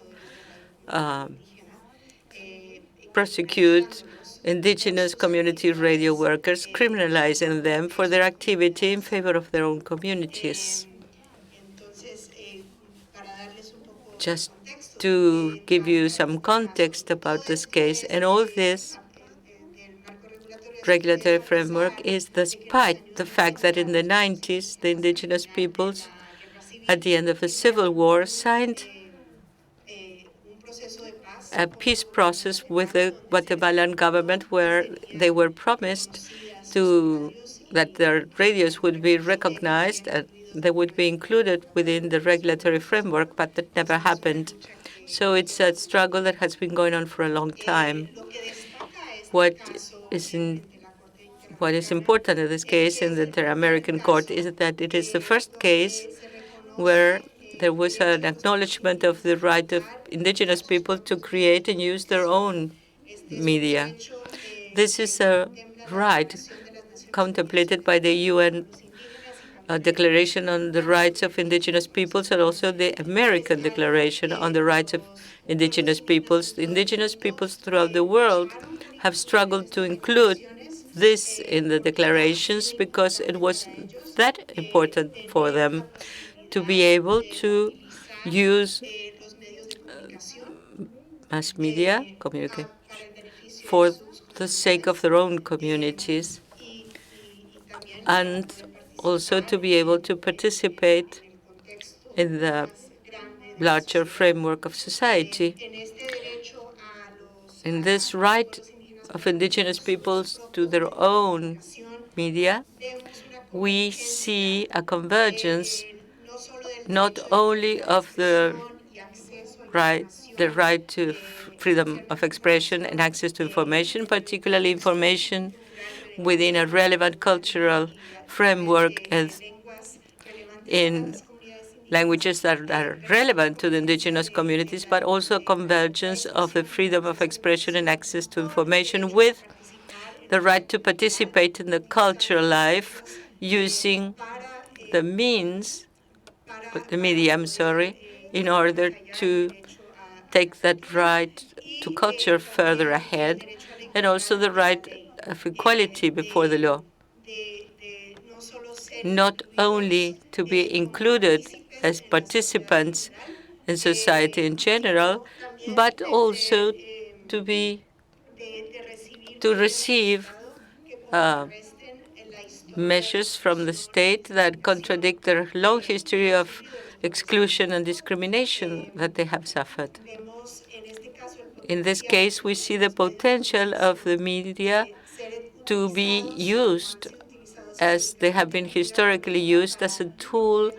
prosecute indigenous community radio workers, criminalizing them for their activity in favor of their own communities. Just to give you some context about this case, and all this regulatory framework is despite the fact that in the 90s, the indigenous peoples, at the end of a civil war, signed a peace process with the Guatemalan government where they were promised that their radios would be recognized and they would be included within the regulatory framework, but that never happened. So it's a struggle that has been going on for a long time. What is important in this case in the Interamerican Court is that it is the first case where there was an acknowledgement of the right of indigenous people to create and use their own media. This is a right contemplated by the UN Declaration on the Rights of Indigenous Peoples and also the American Declaration on the Rights of Indigenous Peoples. Indigenous peoples throughout the world have struggled to include this in the declarations because it was that important for them to be able to use mass media communication for the sake of their own communities, and also to be able to participate in the larger framework of society. In this right of indigenous peoples to their own media, we see a convergence not only of the right to freedom of expression and access to information, particularly information within a relevant cultural framework and in languages that are relevant to the indigenous communities, but also convergence of the freedom of expression and access to information with the right to participate in the cultural life using the medium, in order to take that right to culture further ahead, and also the right of equality before the law, not only to be included as participants in society in general, but also to receive measures from the state that contradict their long history of exclusion and discrimination that they have suffered. In this case, we see the potential of the media to be used as they have been historically used as a tool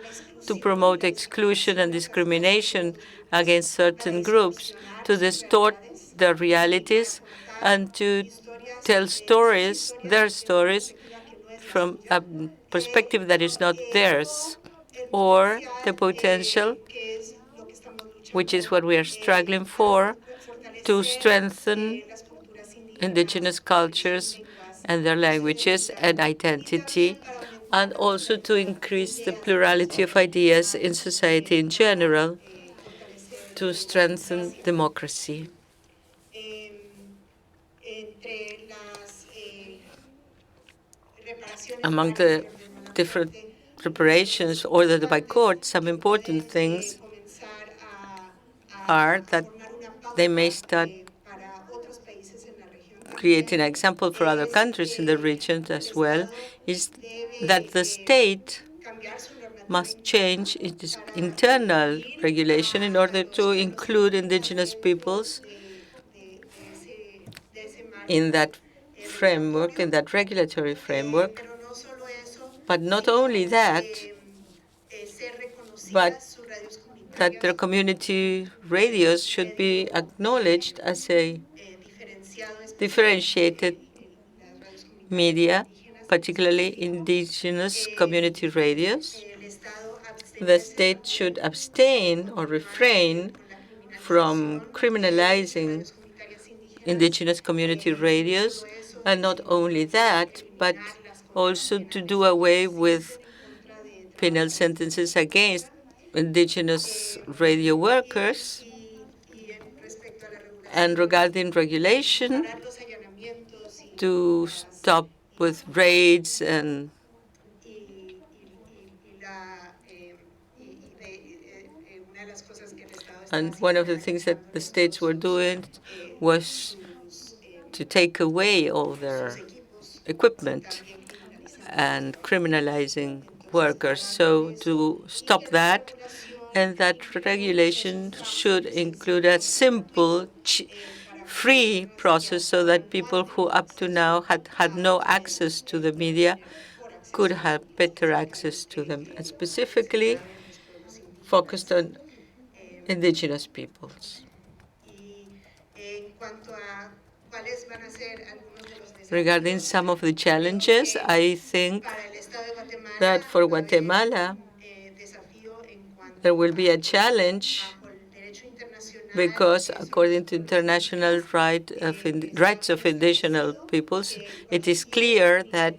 to promote exclusion and discrimination against certain groups, to distort their realities, and to tell their stories, from a perspective that is not theirs, or the potential, which is what we are struggling for, to strengthen indigenous cultures and their languages and identity, and also to increase the plurality of ideas in society in general, to strengthen democracy. Among the different reparations ordered by court, some important things are that they may start creating an example for other countries in the region as well, is that the state must change its internal regulation in order to include indigenous peoples in that framework, in that regulatory framework. But not only that, but that their community radios should be acknowledged as a differentiated media, particularly indigenous community radios. The state should abstain or refrain from criminalizing indigenous community radios, and not only that, but also to do away with penal sentences against indigenous radio workers. And regarding regulation, to stop with raids and one of the things that the states were doing was to take away all their equipment and criminalizing workers. So to stop that, and that regulation should include a simple, free process so that people who up to now had no access to the media could have better access to them, and specifically focused on indigenous peoples. Regarding some of the challenges, I think that for Guatemala, there will be a challenge because, according to international rights of indigenous peoples, it is clear that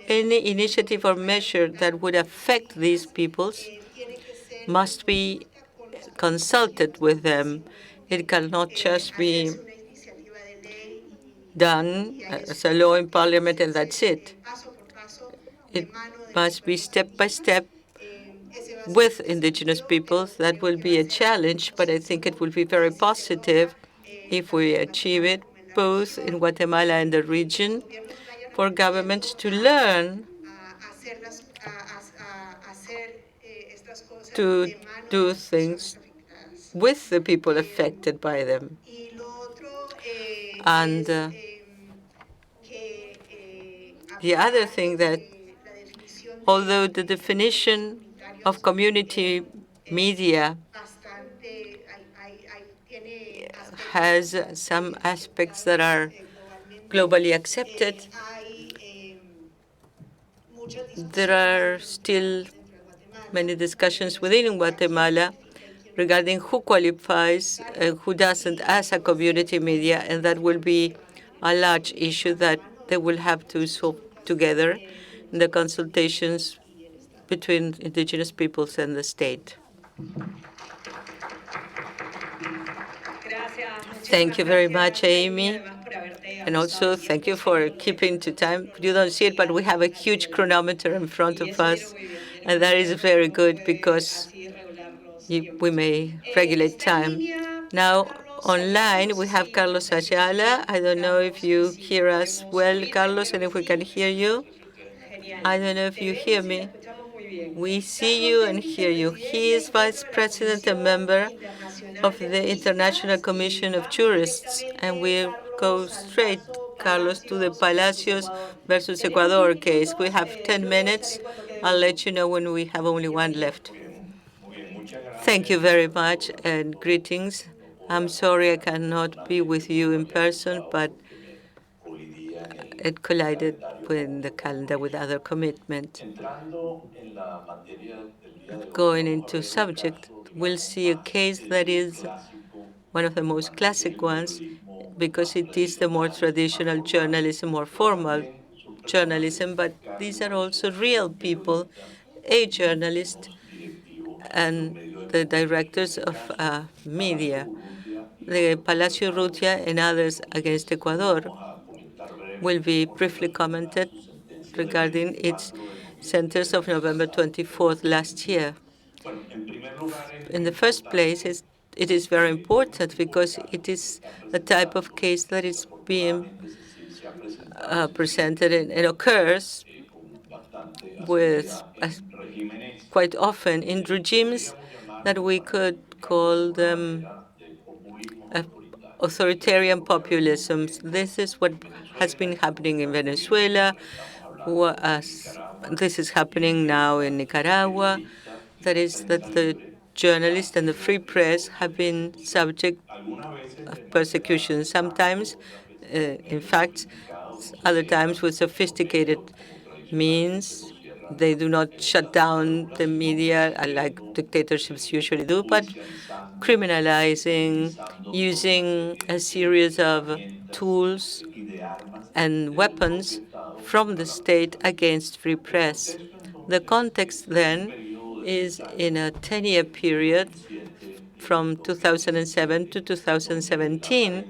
any initiative or measure that would affect these peoples must be consulted with them. It cannot just be done as a law in parliament and that's it. It must be step by step with indigenous peoples. That will be a challenge, but I think it will be very positive if we achieve it, both in Guatemala and the region, for governments to learn to do things with the people affected by them. And the other thing that, although the definition of community media has some aspects that are globally accepted, there are still many discussions within Guatemala regarding who qualifies and who doesn't as a community media, and that will be a large issue that they will have to solve together in the consultations between indigenous peoples and the state. Thank you very much, Amy. And also, thank you for keeping to time. You don't see it, but we have a huge chronometer in front of us, and that is very good because we may regulate time. Now, online, we have Carlos Ayala. I don't know if you hear us well, Carlos, and if we can hear you. I don't know if you hear me. We see you and hear you. He is Vice President and member of the International Commission of Jurists, and we'll go straight, Carlos, to the Palacios versus Ecuador case. We have 10 minutes. I'll let you know when we have only one left. Thank you very much, and greetings. I'm sorry I cannot be with you in person, but it collided with the calendar with other commitment. Going into subject, we'll see a case that is one of the most classic ones because it is the more traditional journalism, more formal journalism, but these are also real people, a journalist and the directors of media. The Palacio Rutia and others against Ecuador will be briefly commented regarding its sentence of November 24th last year. In the first place, it is very important because it is a type of case that is being presented and occurs with quite often in regimes that we could call them authoritarian populisms. This is what has been happening in Venezuela. This is happening now in Nicaragua. That is that the journalists and the free press have been subject of persecution. Sometimes, in fact, other times with sophisticated means. They do not shut down the media like dictatorships usually do, but criminalizing, using a series of tools and weapons from the state against free press. The context then is in a 10-year period from 2007 to 2017,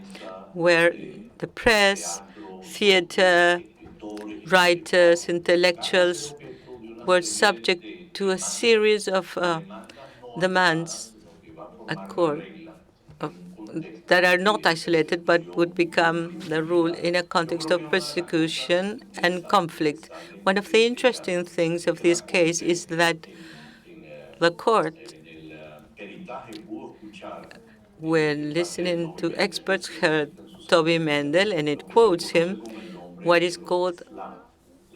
where the press, theater, writers, intellectuals were subject to a series of demands at court that are not isolated but would become the rule in a context of persecution and conflict. One of the interesting things of this case is that the court, when listening to experts, heard Toby Mendel, and it quotes him, what is called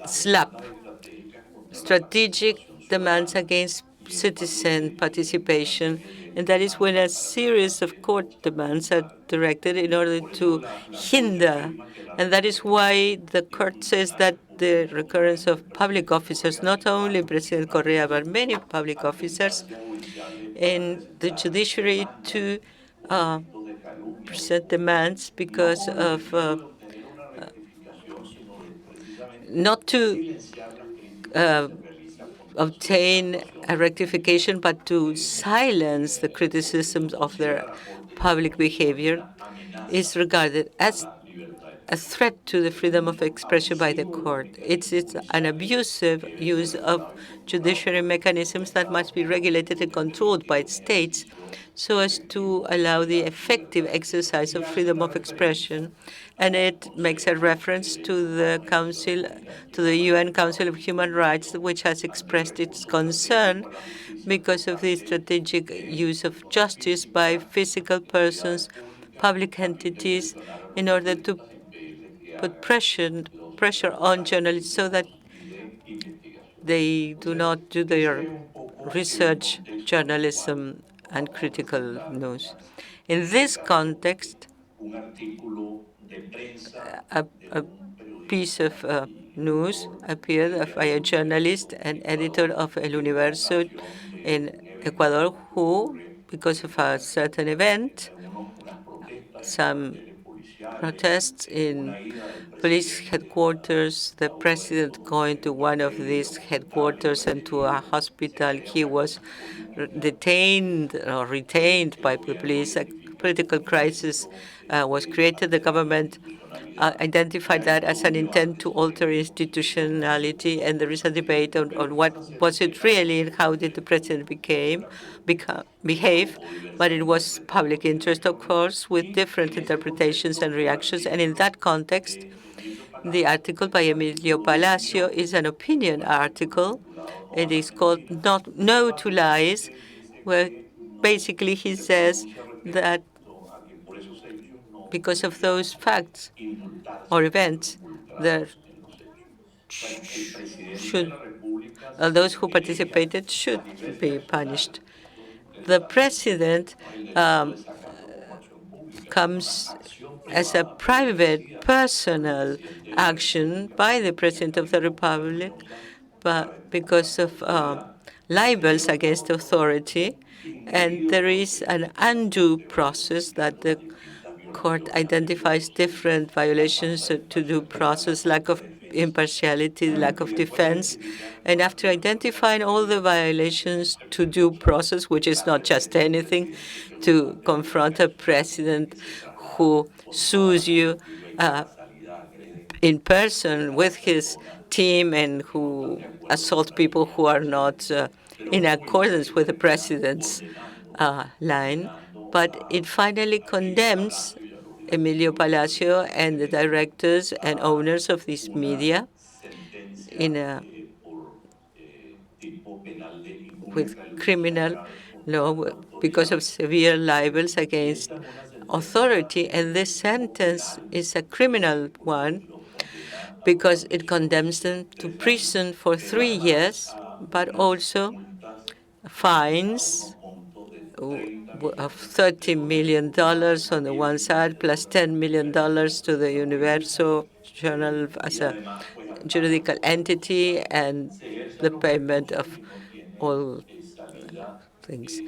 SLAP, strategic demands against citizen participation, and that is when a series of court demands are directed in order to hinder. And that is why the court says that the recurrence of public officers, not only President Correa, but many public officers in the judiciary to present demands because of not to obtain a rectification, but to silence the criticisms of their public behavior, is regarded as a threat to the freedom of expression by the court. It's an abusive use of judiciary mechanisms that must be regulated and controlled by states so as to allow the effective exercise of freedom of expression. And it makes a reference to the Council, to the UN Council of Human Rights, which has expressed its concern because of the strategic use of justice by physical persons, public entities, in order to put pressure on journalists so that they do not do their research journalism and critical news. In this context, a piece of news appeared by a journalist and editor of El Universo in Ecuador who, because of a certain event, some protests in police headquarters, the president going to one of these headquarters and to a hospital, he was detained or retained by the police. A political crisis was created. The government identified that as an intent to alter institutionality, and there is a debate on what was it really and how did the president behave. But it was public interest, of course, with different interpretations and reactions. And in that context, the article by Emilio Palacio is an opinion article. It is called No to Lies, where basically he says that because of those facts or events, there should those who participated should be punished. The president comes as a private, personal action by the President of the Republic, but because of libels against authority, and there is an undue process that the court identifies different violations to due process, lack of impartiality, lack of defense. And after identifying all the violations to due process, which is not just anything, to confront a president who sues you in person with his team and who assault people who are not in accordance with the president's line. But it finally condemns Emilio Palacio and the directors and owners of this media with criminal law because of severe libels against authority. And this sentence is a criminal one because it condemns them to prison for 3 years, but also fines of $30 million on the one side, plus $10 million to the Universo Journal as a juridical entity, and the payment of all things.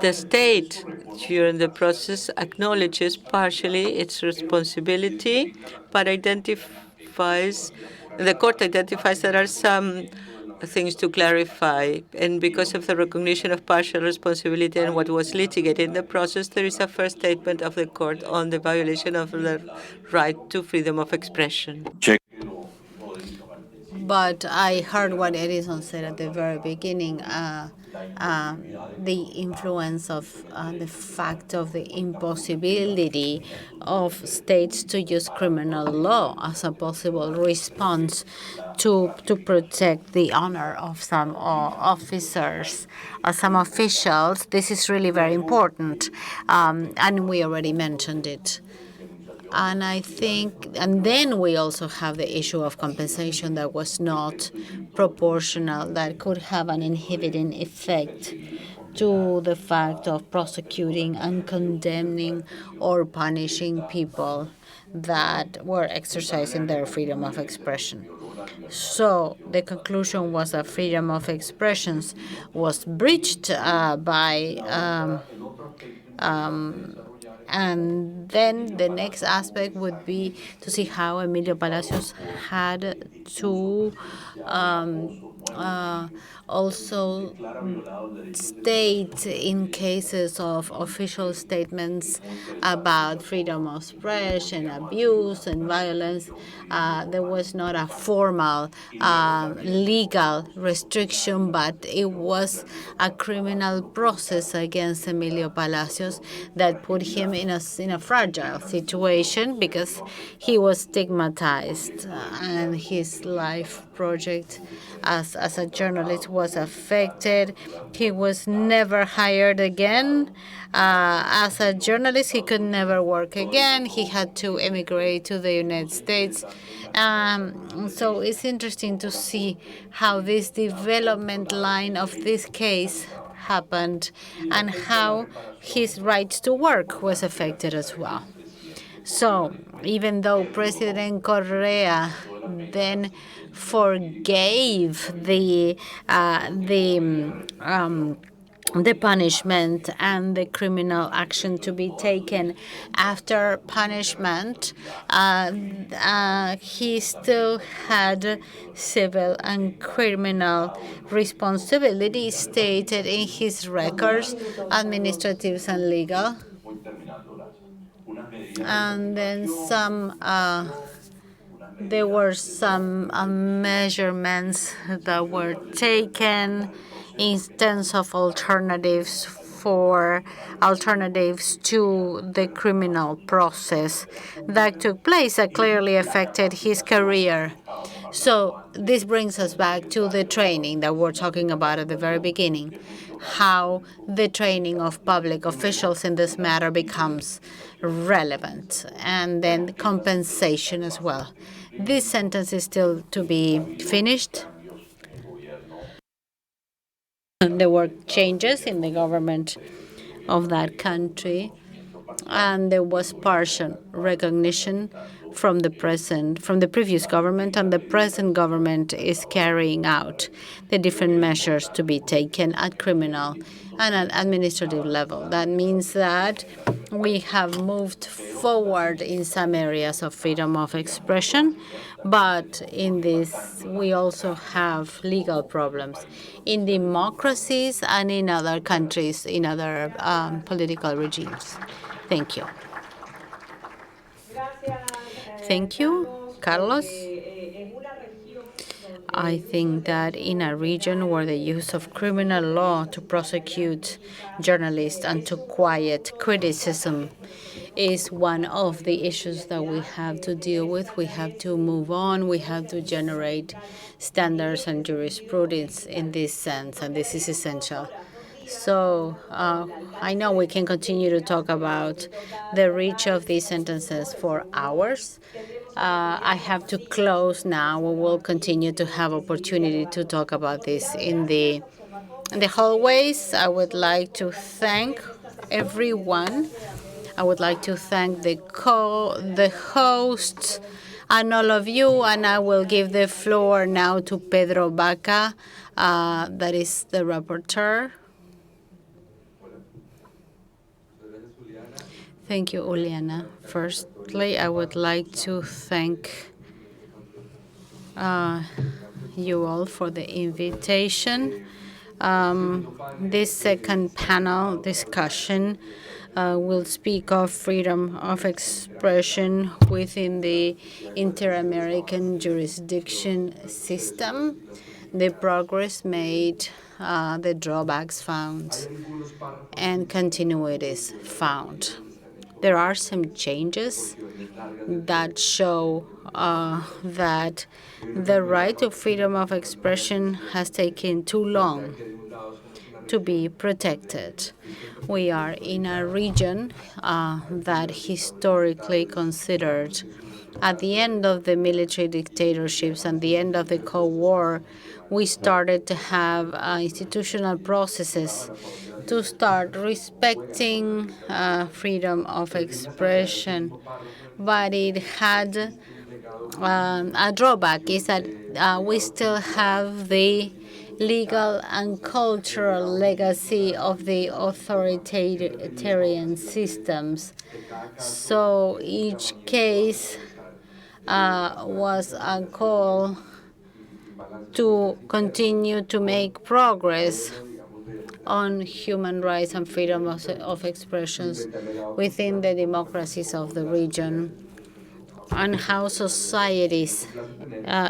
The state, during the process, acknowledges partially its responsibility, but the court identifies there are some things to clarify. And because of the recognition of partial responsibility and what was litigated in the process, there is a first statement of the court on the violation of the right to freedom of expression. But I heard what Edison said at the very beginning, the influence of the fact of the impossibility of states to use criminal law as a possible response to protect the honor of some officers, some officials. This is really very important, and we already mentioned it. And I think, and then we also have the issue of compensation that was not proportional, that could have an inhibiting effect to the fact of prosecuting and condemning or punishing people that were exercising their freedom of expression. So the conclusion was that freedom of expressions was breached and then the next aspect would be to see how Emilio Palacios had to also state in cases of official statements about freedom of expression, abuse, and violence. There was not a formal legal restriction, but it was a criminal process against Emilio Palacios that put him in a fragile situation because he was stigmatized and his life project as a journalist was affected. He was never hired again. As a journalist, he could never work again. He had to emigrate to the United States. So it's interesting to see how this development line of this case happened and how his right to work was affected as well. So even though President Correa then forgave the punishment and the criminal action to be taken after punishment, he still had civil and criminal responsibility stated in his records, administrative and legal. And then there were some measurements that were taken in terms of alternatives to the criminal process that took place that clearly affected his career. So this brings us back to the training that we're talking about at the very beginning, how the training of public officials in this matter becomes relevant, and then compensation as well. This sentence is still to be finished. There were changes in the government of that country, and there was partial recognition from the previous government, and the present government is carrying out the different measures to be taken at criminal and at administrative level. That means that we have moved forward in some areas of freedom of expression, but in this we also have legal problems in democracies and in other countries, in other political regimes. Thank you. Thank you, Carlos. I think that in a region where the use of criminal law to prosecute journalists and to quiet criticism is one of the issues that we have to deal with. We have to move on. We have to generate standards and jurisprudence in this sense, and this is essential. So I know we can continue to talk about the reach of these sentences for hours. I have to close now. We will continue to have opportunity to talk about this in the hallways. I would like to thank everyone. I would like to thank the hosts and all of you, and I will give the floor now to Pedro Baca, that is the rapporteur. Thank you, Juliana. Firstly, I would like to thank you all for the invitation. This second panel discussion will speak of freedom of expression within the Interamerican jurisdiction system, the progress made, the drawbacks found, and continuities found. There are some changes that show that the right to freedom of expression has taken too long to be protected. We are in a region that historically considered, at the end of the military dictatorships and the end of the Cold War, we started to have institutional processes to start respecting freedom of expression. But it had a drawback, is that we still have the legal and cultural legacy of the authoritarian systems. So each case was a call to continue to make progress on human rights and freedom of expressions within the democracies of the region, and how societies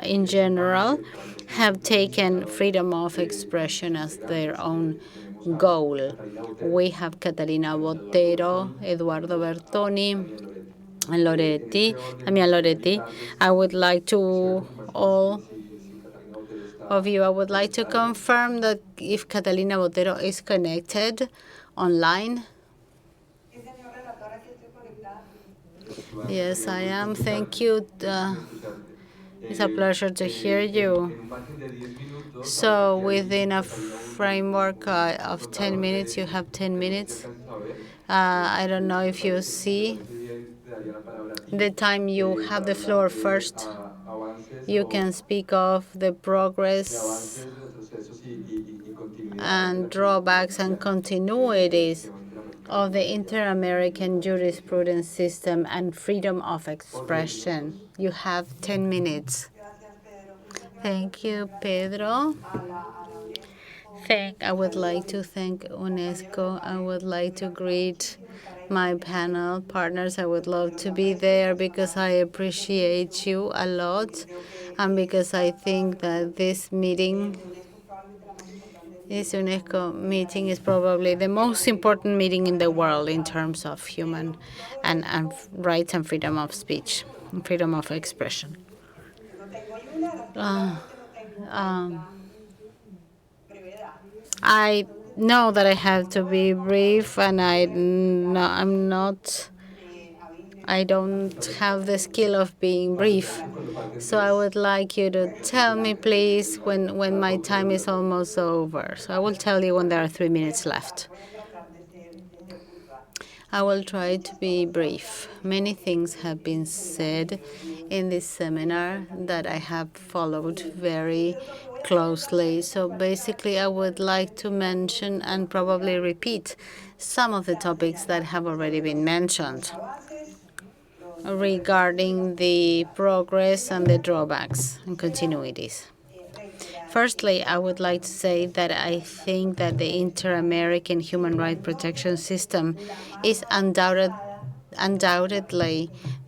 in general have taken freedom of expression as their own goal. We have Catalina Botero, Eduardo Bertoni, and Loretti. I would like to all of you, I would like to confirm that if Catalina Botero is connected online. Yes, I am. Thank you. It's a pleasure to hear you. So within a framework of 10 minutes, you have 10 minutes. I don't know if you see the time you have the floor first. You can speak of the progress and drawbacks and continuities of the Interamerican jurisprudence system and freedom of expression. You have 10 minutes. Thank you, Pedro. I would like to thank Unesco. I would like to greet my panel partners. I would love to be there because I appreciate you a lot, and because I think that this UNESCO meeting is probably the most important meeting in the world in terms of human and rights and freedom of speech, and freedom of expression. I know that I have to be brief, and I don't have the skill of being brief. So I would like you to tell me, please, when my time is almost over. So I will tell you when there are 3 minutes left. I will try to be brief. Many things have been said in this seminar that I have followed very closely. So basically, I would like to mention and probably repeat some of the topics that have already been mentioned regarding the progress and the drawbacks and continuities. Firstly, I would like to say that I think that the Inter-American human rights protection system is undoubtedly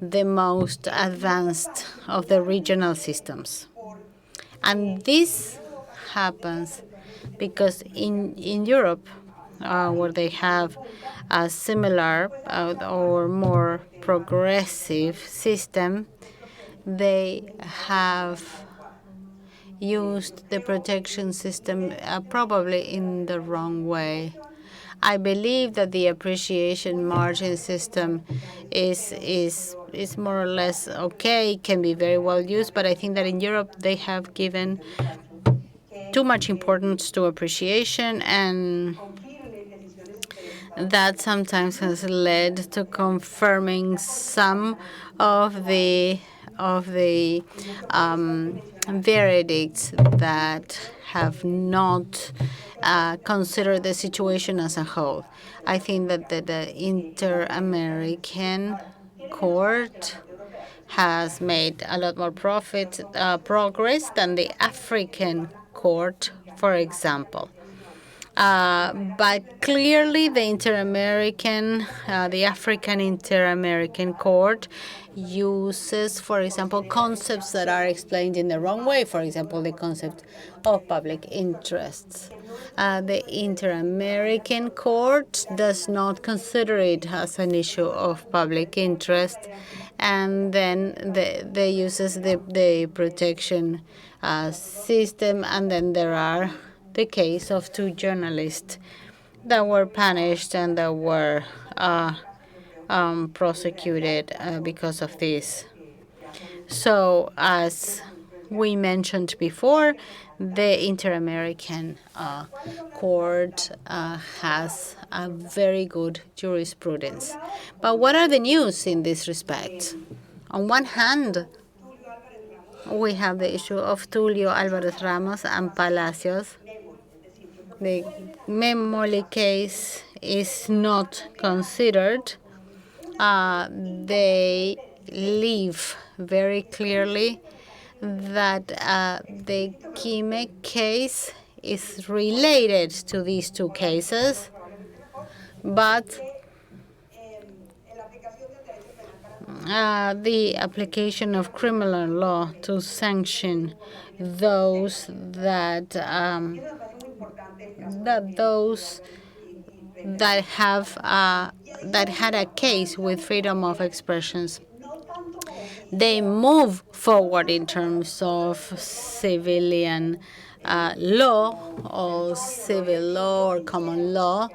the most advanced of the regional systems. And this happens because in Europe, where they have a similar or more progressive system, they have used the protection system probably in the wrong way. I believe that the appreciation margin system is more or less okay, can be very well used, but I think that in Europe they have given too much importance to appreciation, and that sometimes has led to confirming some of the verdicts that have not considered the situation as a whole. I think that the Inter-American Court has made a lot more progress than the African Court, for example. But clearly, the African Inter-American Court uses, for example, concepts that are explained in the wrong way. For example, the concept of public interests. The Inter-American Court does not consider it as an issue of public interest, and then they uses the protection system, and then there are the case of two journalists that were punished and that were prosecuted because of this. So, as we mentioned before, the Inter-American Court has a very good jurisprudence. But what are the news in this respect? On one hand, we have the issue of Tulio Álvarez Ramos and Palacios. The Memoli case is not considered. They leave very clearly that the Quime case is related to these two cases, but the application of criminal law to sanction those that had a case with freedom of expressions, they move forward in terms of civilian law or civil law or common law.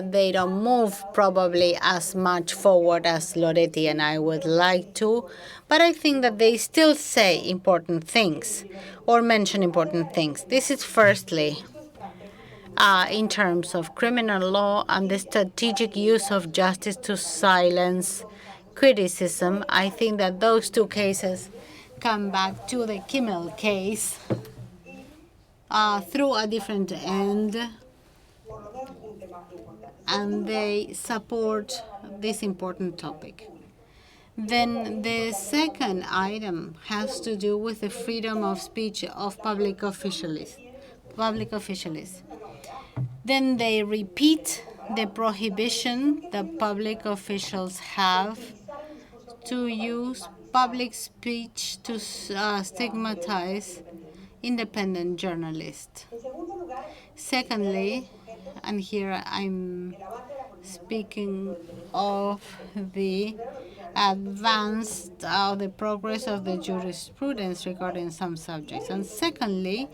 They don't move probably as much forward as Loretti and I would like to, but I think that they still say important things or mention important things. This is firstly in terms of criminal law and the strategic use of justice to silence criticism. I think that those two cases come back to the Kimmel case through a different end, and they support this important topic. Then the second item has to do with the freedom of speech of public officials. Then they repeat the prohibition that public officials have to use public speech to stigmatize independent journalists. Secondly, and here I'm speaking of the the progress of the jurisprudence regarding some subjects. And secondly,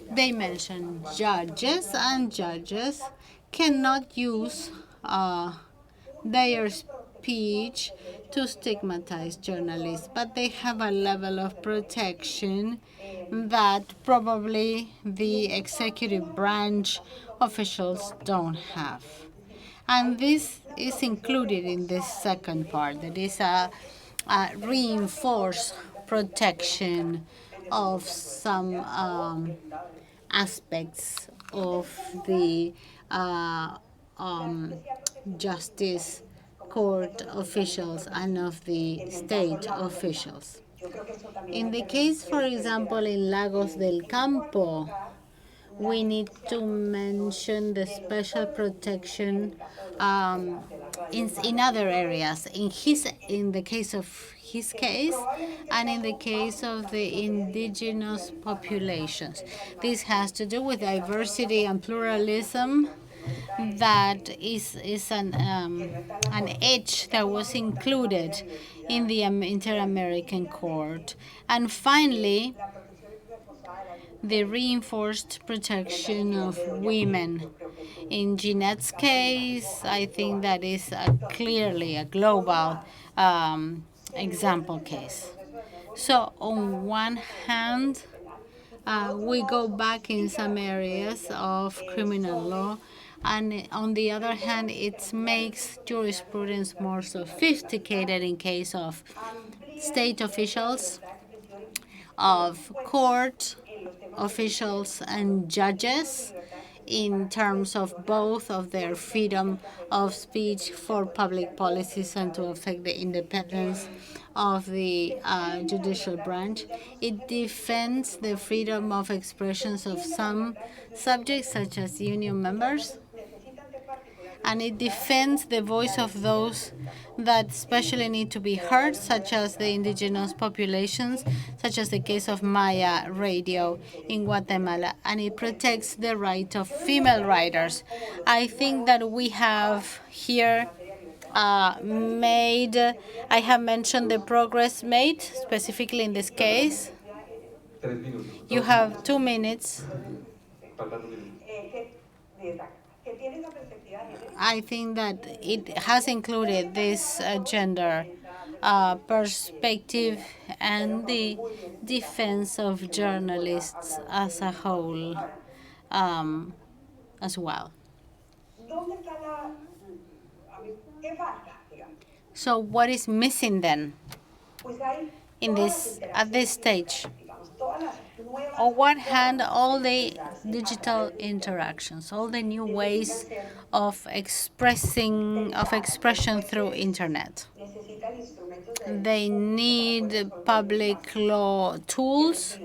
they mention judges, and judges cannot use their speech to stigmatize journalists, but they have a level of protection that probably the executive branch officials don't have. And this is included in this second part, that is a reinforced protection of some aspects of the justice court officials and of the state officials. In the case, for example, in Lagos del Campo, we need to mention the special protection in other areas. In the case of his case, and in the case of the indigenous populations, this has to do with diversity and pluralism. That is an edge that was included in the Inter-American Court. And finally, the reinforced protection of women. In Jeanette's case, I think that is clearly a global example case. So on one hand, we go back in some areas of criminal law, and on the other hand, it makes jurisprudence more sophisticated in case of state officials, of court officials and judges, in terms of both of their freedom of speech for public policies and to affect the independence of the judicial branch. It defends the freedom of expressions of some subjects, such as union members, and it defends the voice of those that especially need to be heard, such as the indigenous populations, such as the case of Maya Radio in Guatemala, and it protects the right of female writers. I think that we have here I have mentioned the progress made, specifically in this case. You have 2 minutes. I think that it has included this gender perspective and the defense of journalists as a whole as well. So what is missing then at this stage? On one hand, all the digital interactions, all the new ways of expression through internet. They need public law tools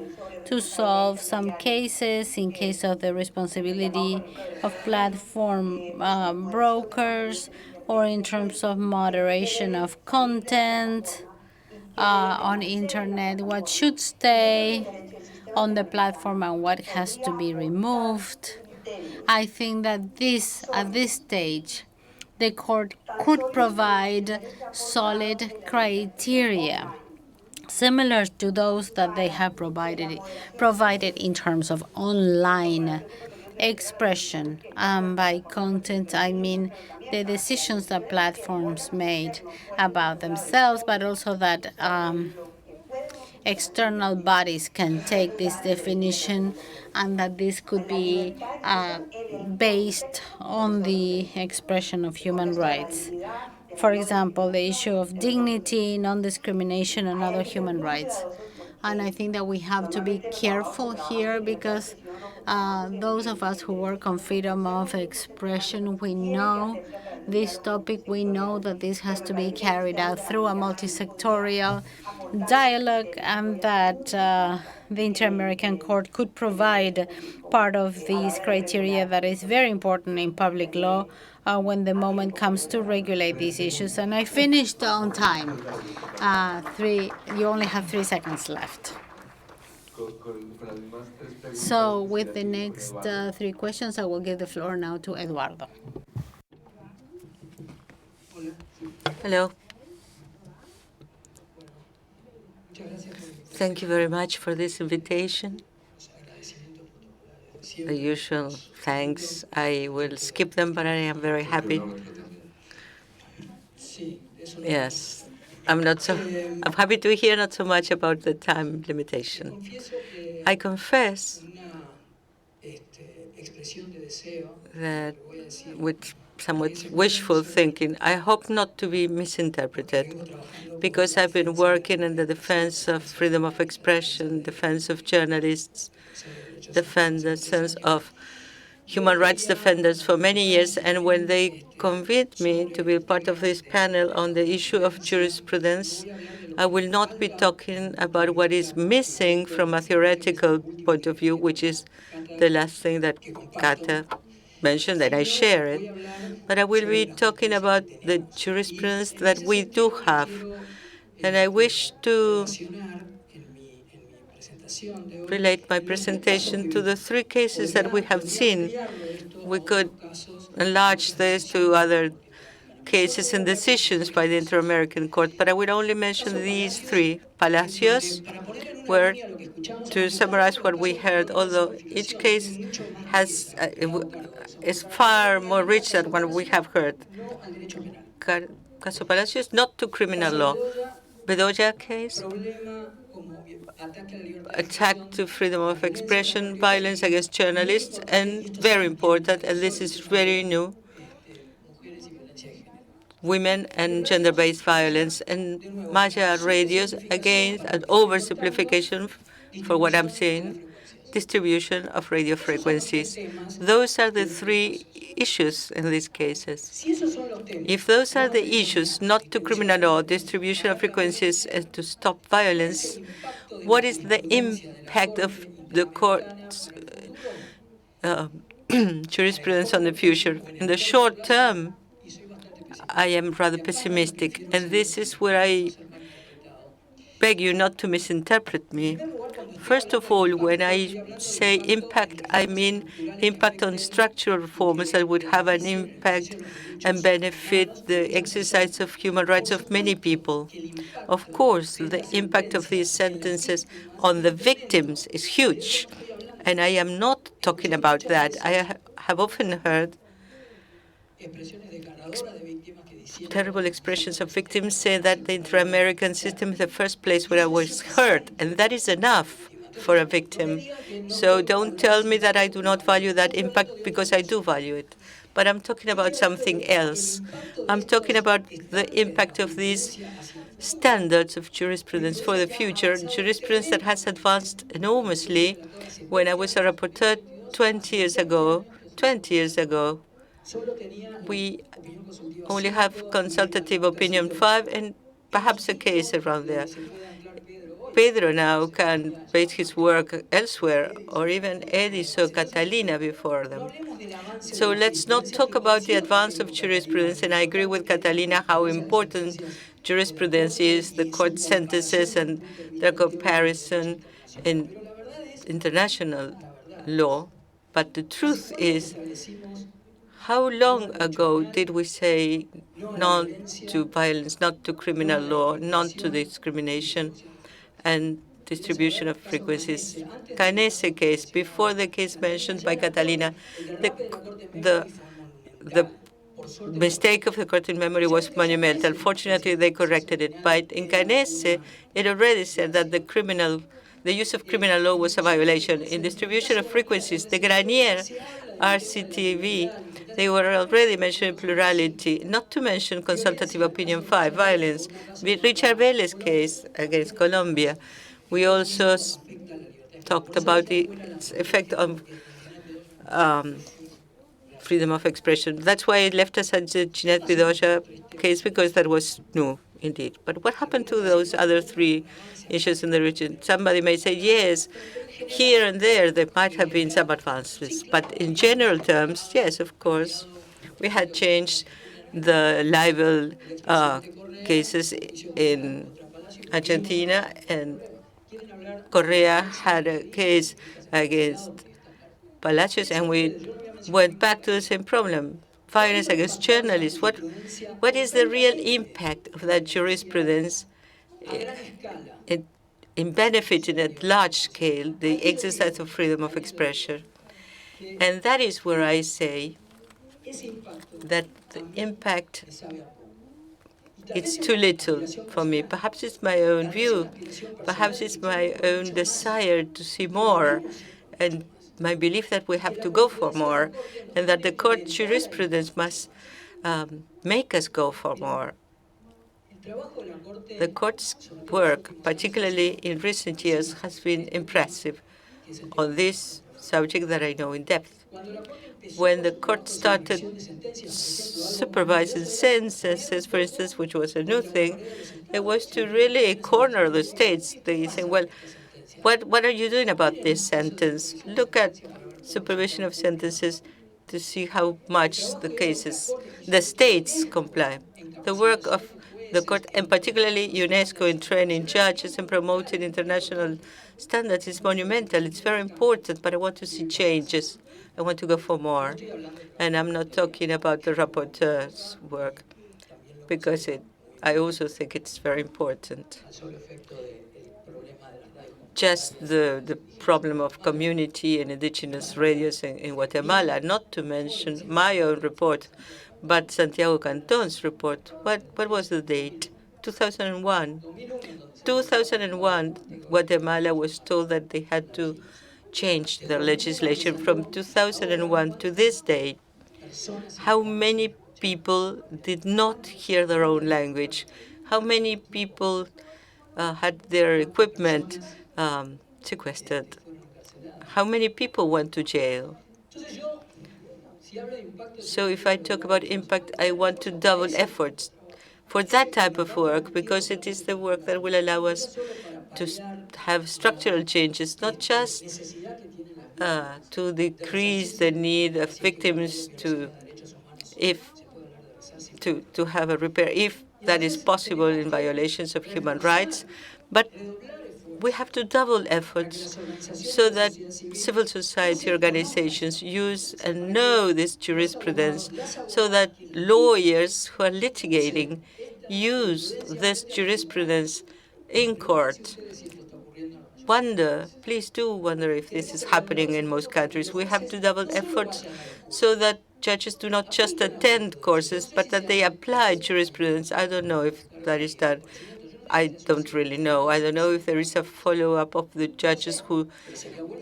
to solve some cases in case of the responsibility of platform brokers, or in terms of moderation of content on internet, what should stay on the platform and what has to be removed. I think that at this stage, the court could provide solid criteria similar to those that they have provided in terms of online expression. By content, I mean the decisions that platforms made about themselves, but also that external bodies can take this definition, and that this could be based on the expression of human rights. For example, the issue of dignity, non-discrimination, and other human rights. And I think that we have to be careful here, because those of us who work on freedom of expression, we know this topic. We know that this has to be carried out through a multi-sectorial dialogue, and that the Interamerican Court could provide part of these criteria that is very important in public law when the moment comes to regulate these issues. And I finished on time. You only have 3 seconds left. So with the next 3 questions, I will give the floor now to Eduardo. Hello. Thank you very much for this invitation. The usual thanks. I will skip them, but I am very happy. Yes, I'm happy to hear not so much about the time limitation. I confess that with somewhat wishful thinking, I hope not to be misinterpreted, because I've been working in the defense of freedom of expression, defense of journalists, defenders of human rights defenders for many years, and when they convened me to be part of this panel on the issue of jurisprudence, I will not be talking about what is missing from a theoretical point of view, which is the last thing that Kata mentioned, that I share it, but I will be talking about the jurisprudence that we do have. And I wish to relate my presentation to the 3 cases that we have seen. We could enlarge this to other cases and decisions by the Interamerican Court, but I will only mention these 3. Palacios, were to summarize what we heard, although each case is far more rich than what we have heard. Caso Palacios, not to criminal law. Bedoya case, attack to freedom of expression, violence against journalists, and very important, and this is very new, women and gender-based violence. And Maya radios, again, an oversimplification for what I'm saying, distribution of radio frequencies. Those are the three issues in these cases. If those are the issues, not to criminal law, distribution of frequencies, and to stop violence, what is the impact of the court's jurisprudence on the future? In the short term, I am rather pessimistic, and this is where I beg you not to misinterpret me. First of all, when I say impact, I mean impact on structural reforms that would have an impact and benefit the exercise of human rights of many people. Of course, the impact of these sentences on the victims is huge, and I am not talking about that. I have often heard terrible expressions of victims say that the Interamerican system is the first place where I was hurt, and that is enough for a victim. So don't tell me that I do not value that impact, because I do value it. But I'm talking about something else. I'm talking about the impact of these standards of jurisprudence for the future, jurisprudence that has advanced enormously. When I was a rapporteur 20 years ago, we only have consultative opinion 5 and perhaps a case around there. Pedro now can base his work elsewhere, or even Edison, Catalina before them. So let's not talk about the advance of jurisprudence, and I agree with Catalina how important jurisprudence is, the court sentences and their comparison in international law. But the truth is, how long ago did we say not to violence, not to criminal law, not to discrimination, and distribution of frequencies? Lainez case, before the case mentioned by Catalina, the mistake of the court in memory was monumental. Fortunately, they corrected it. But in Lainez, it already said that the use of criminal law was a violation. In distribution of frequencies, the Granier RCTV, they were already mentioning plurality, not to mention consultative opinion 5, violence. With Richard Vélez case against Colombia, we also talked about its effect on freedom of expression. That's why it left us at the Ginette Bedoya case, because that was new, indeed. But what happened to those other three issues in the region? Somebody may say, yes, here and there might have been some advances. But in general terms, yes, of course, we had changed the libel cases in Argentina, and Correa had a case against Palacios, and we went back to the same problem, violence against journalists. What is the real impact of that jurisprudence in benefiting at large scale the exercise of freedom of expression? And that is where I say that the impact, it's too little for me. Perhaps it's my own view. Perhaps it's my own desire to see more, and my belief that we have to go for more, and that the court jurisprudence must make us go for more. The court's work, particularly in recent years, has been impressive on this subject that I know in depth. When the court started supervising sentences, for instance, which was a new thing, it was to really corner the states. They say, well, what are you doing about this sentence? Look at supervision of sentences to see how much the states comply. The work of the court, and particularly Unesco in training judges and promoting international standards, is monumental. It's very important, but I want to see changes. I want to go for more. And I'm not talking about the rapporteur's work, because I also think it's very important. just the problem of community and indigenous radios in Guatemala, not to mention my own report, but Santiago Canton's report. What was the date? 2001. 2001, Guatemala was told that they had to change their legislation. From 2001 to this day, how many people did not hear their own language? How many people had their equipment sequestered? How many people went to jail? So if I talk about impact, I want to double efforts for that type of work, because it is the work that will allow us to have structural changes, not just to decrease the need of victims to have a repair, if that is possible in violations of human rights, but we have to double efforts so that civil society organizations use and know this jurisprudence, so that lawyers who are litigating use this jurisprudence in court. Please do wonder if this is happening in most countries. We have to double efforts so that judges do not just attend courses, but that they apply jurisprudence. I don't know if that is done. I don't really know. I don't know if there is a follow-up of the judges who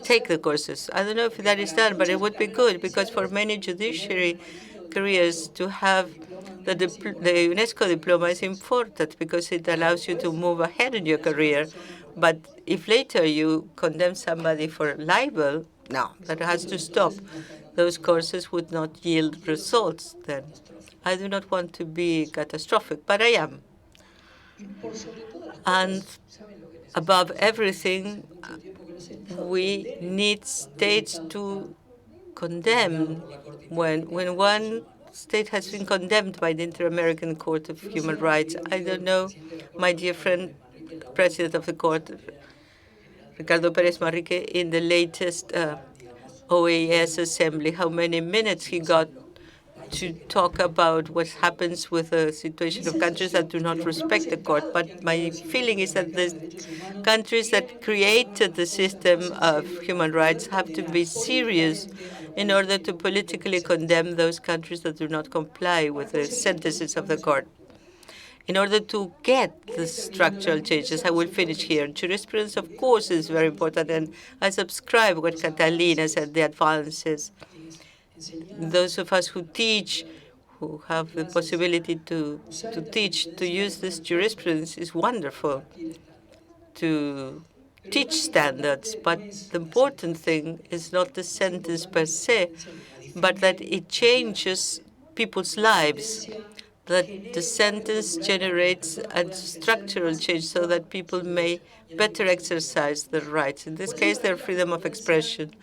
take the courses. I don't know if that is done, but it would be good, because for many judiciary careers to have the UNESCO diploma is important, because it allows you to move ahead in your career. But if later you condemn somebody for libel, no, that has to stop. Those courses would not yield results then. I do not want to be catastrophic, but I am. And above everything, we need states to condemn. When one state has been condemned by the Interamerican Court of Human Rights, I don't know, my dear friend, President of the Court, Ricardo Pérez Manrique, in the latest OAS assembly, how many minutes he got to talk about what happens with the situation of countries that do not respect the court. But my feeling is that the countries that created the system of human rights have to be serious in order to politically condemn those countries that do not comply with the sentences of the court. In order to get the structural changes, I will finish here. Jurisprudence, of course, is very important, and I subscribe what Catalina said, the advances. Those of us who teach, who have the possibility to teach, to use this jurisprudence is wonderful, to teach standards. But the important thing is not the sentence per se, but that it changes people's lives, that the sentence generates a structural change so that people may better exercise their rights, in this case, their freedom of expression.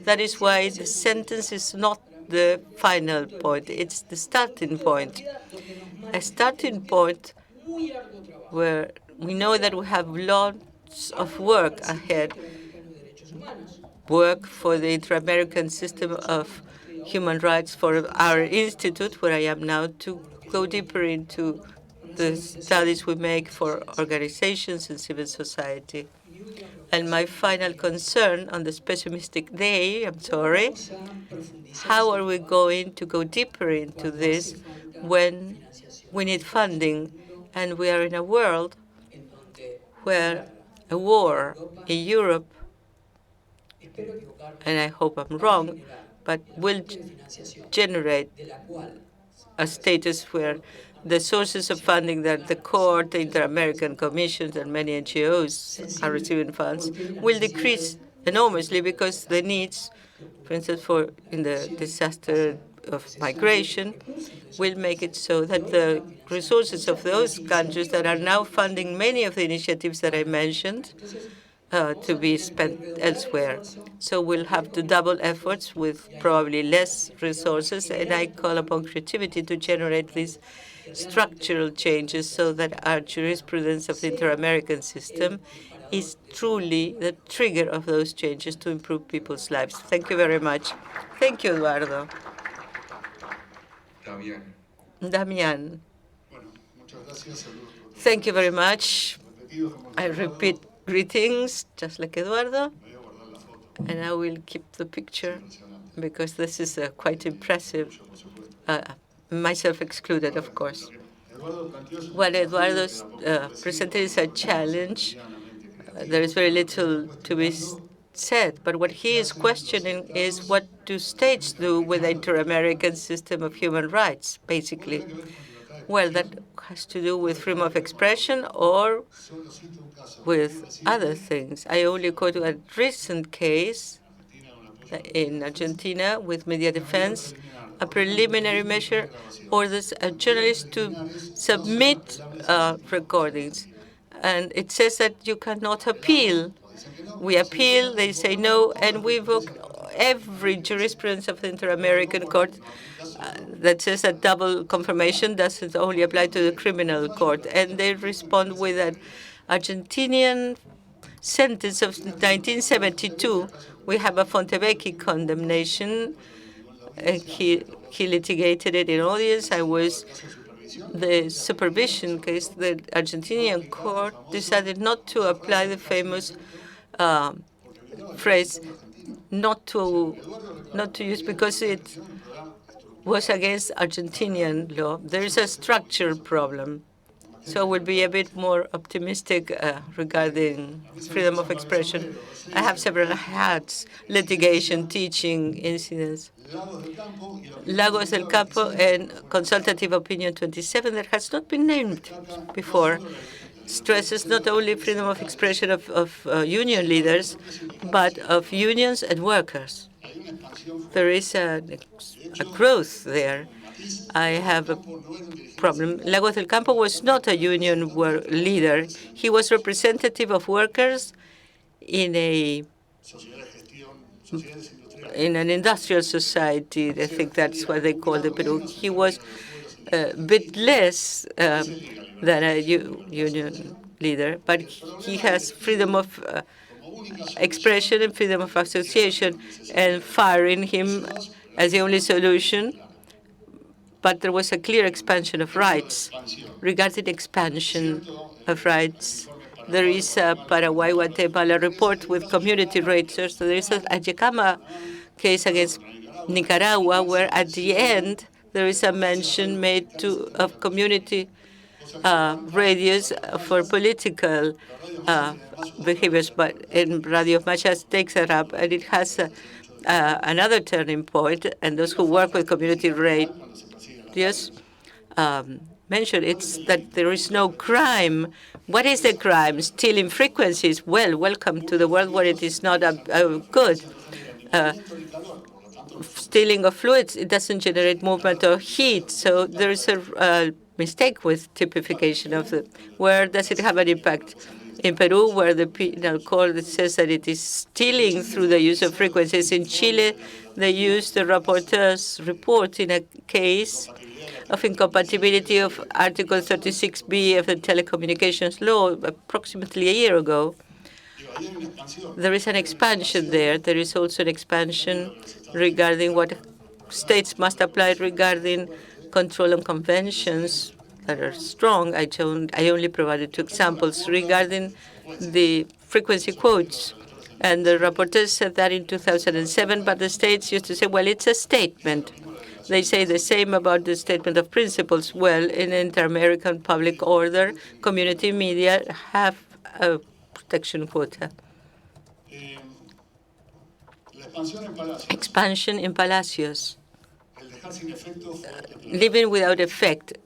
That is why the sentence is not the final point. It's the starting point, a starting point where we know that we have lots of work ahead, work for the Interamerican system of human rights, for our institute, where I am now, to go deeper into the studies we make for organizations and civil society. And my final concern on this pessimistic day, I'm sorry, how are we going to go deeper into this when we need funding? And we are in a world where a war in Europe, and I hope I'm wrong, but will generate a status where the sources of funding that the court, the Inter-American commissions, and many NGOs are receiving funds will decrease enormously, because the needs, for instance, in the disaster of migration, will make it so that the resources of those countries that are now funding many of the initiatives that I mentioned to be spent elsewhere. So we'll have to double efforts with probably less resources, and I call upon creativity to generate these structural changes so that our jurisprudence of the Inter-American system is truly the trigger of those changes to improve people's lives. Thank you very much. Thank you, Eduardo. Damian. Thank you very much. I repeat Greetings, just like Eduardo. And I will keep the picture because this is quite impressive, myself excluded, of course. What Eduardo presented is a challenge. There is very little to be said, but what he is questioning is what do states do with the Inter-American system of human rights, basically. Well, that has to do with freedom of expression or with other things. I only quote a recent case in Argentina with media defense. A preliminary measure orders a journalist to submit recordings. And it says that you cannot appeal. We appeal, they say no, and we invoke every jurisprudence of the Inter-American Court that says that double confirmation doesn't only apply to the criminal court. And they respond with an Argentinian sentence of 1972. We have a Fontevecchi condemnation. He litigated it in audience. I was the supervision case. The Argentinian court decided not to apply the famous phrase not to use because it was against Argentinian law. There is a structural problem. So I will be a bit more optimistic regarding freedom of expression. I have several hats: litigation, teaching, incidents. Lagos del Campo and Consultative Opinion 27 that has not been named before stresses not only freedom of expression of union leaders, but of unions and workers. There is a growth there. I have a problem. Lagos del Campo was not a union leader. He was representative of workers in an industrial society. I think that's what they call the Peru. He was a bit less than a union leader, but he has freedom of expression and freedom of association, and firing him as the only solution. But there was a clear expansion of rights. Regarding expansion of rights, there is a Paraguay-Guatemala report with community raters. So there is a Ayala case against Nicaragua, where at the end there is a mention made of community radios for political behaviors. But in Radio Machas takes it up, and it has another turning point. And those who work with community radios mentioned it's that there is no crime. What is the crime? Stealing frequencies. Well, welcome to the world where it is not good. Stealing of fluids, it doesn't generate movement or heat. So there is a mistake with typification of where does it have an impact? In Peru, where the penal code says that it is stealing through the use of frequencies. In Chile, they used the Rapporteur's report in a case of incompatibility of Article 36B of the telecommunications law approximately a year ago. There is an expansion there. There is also an expansion regarding what states must apply regarding control on conventions that are strong. I only provided 2 examples regarding the frequency quotes. And the rapporteur said that in 2007, but the states used to say, well, it's a statement. They say the same about the statement of principles. Well, in Interamerican public order, community media have a protection quota. Expansion in Palacios. Living without effect.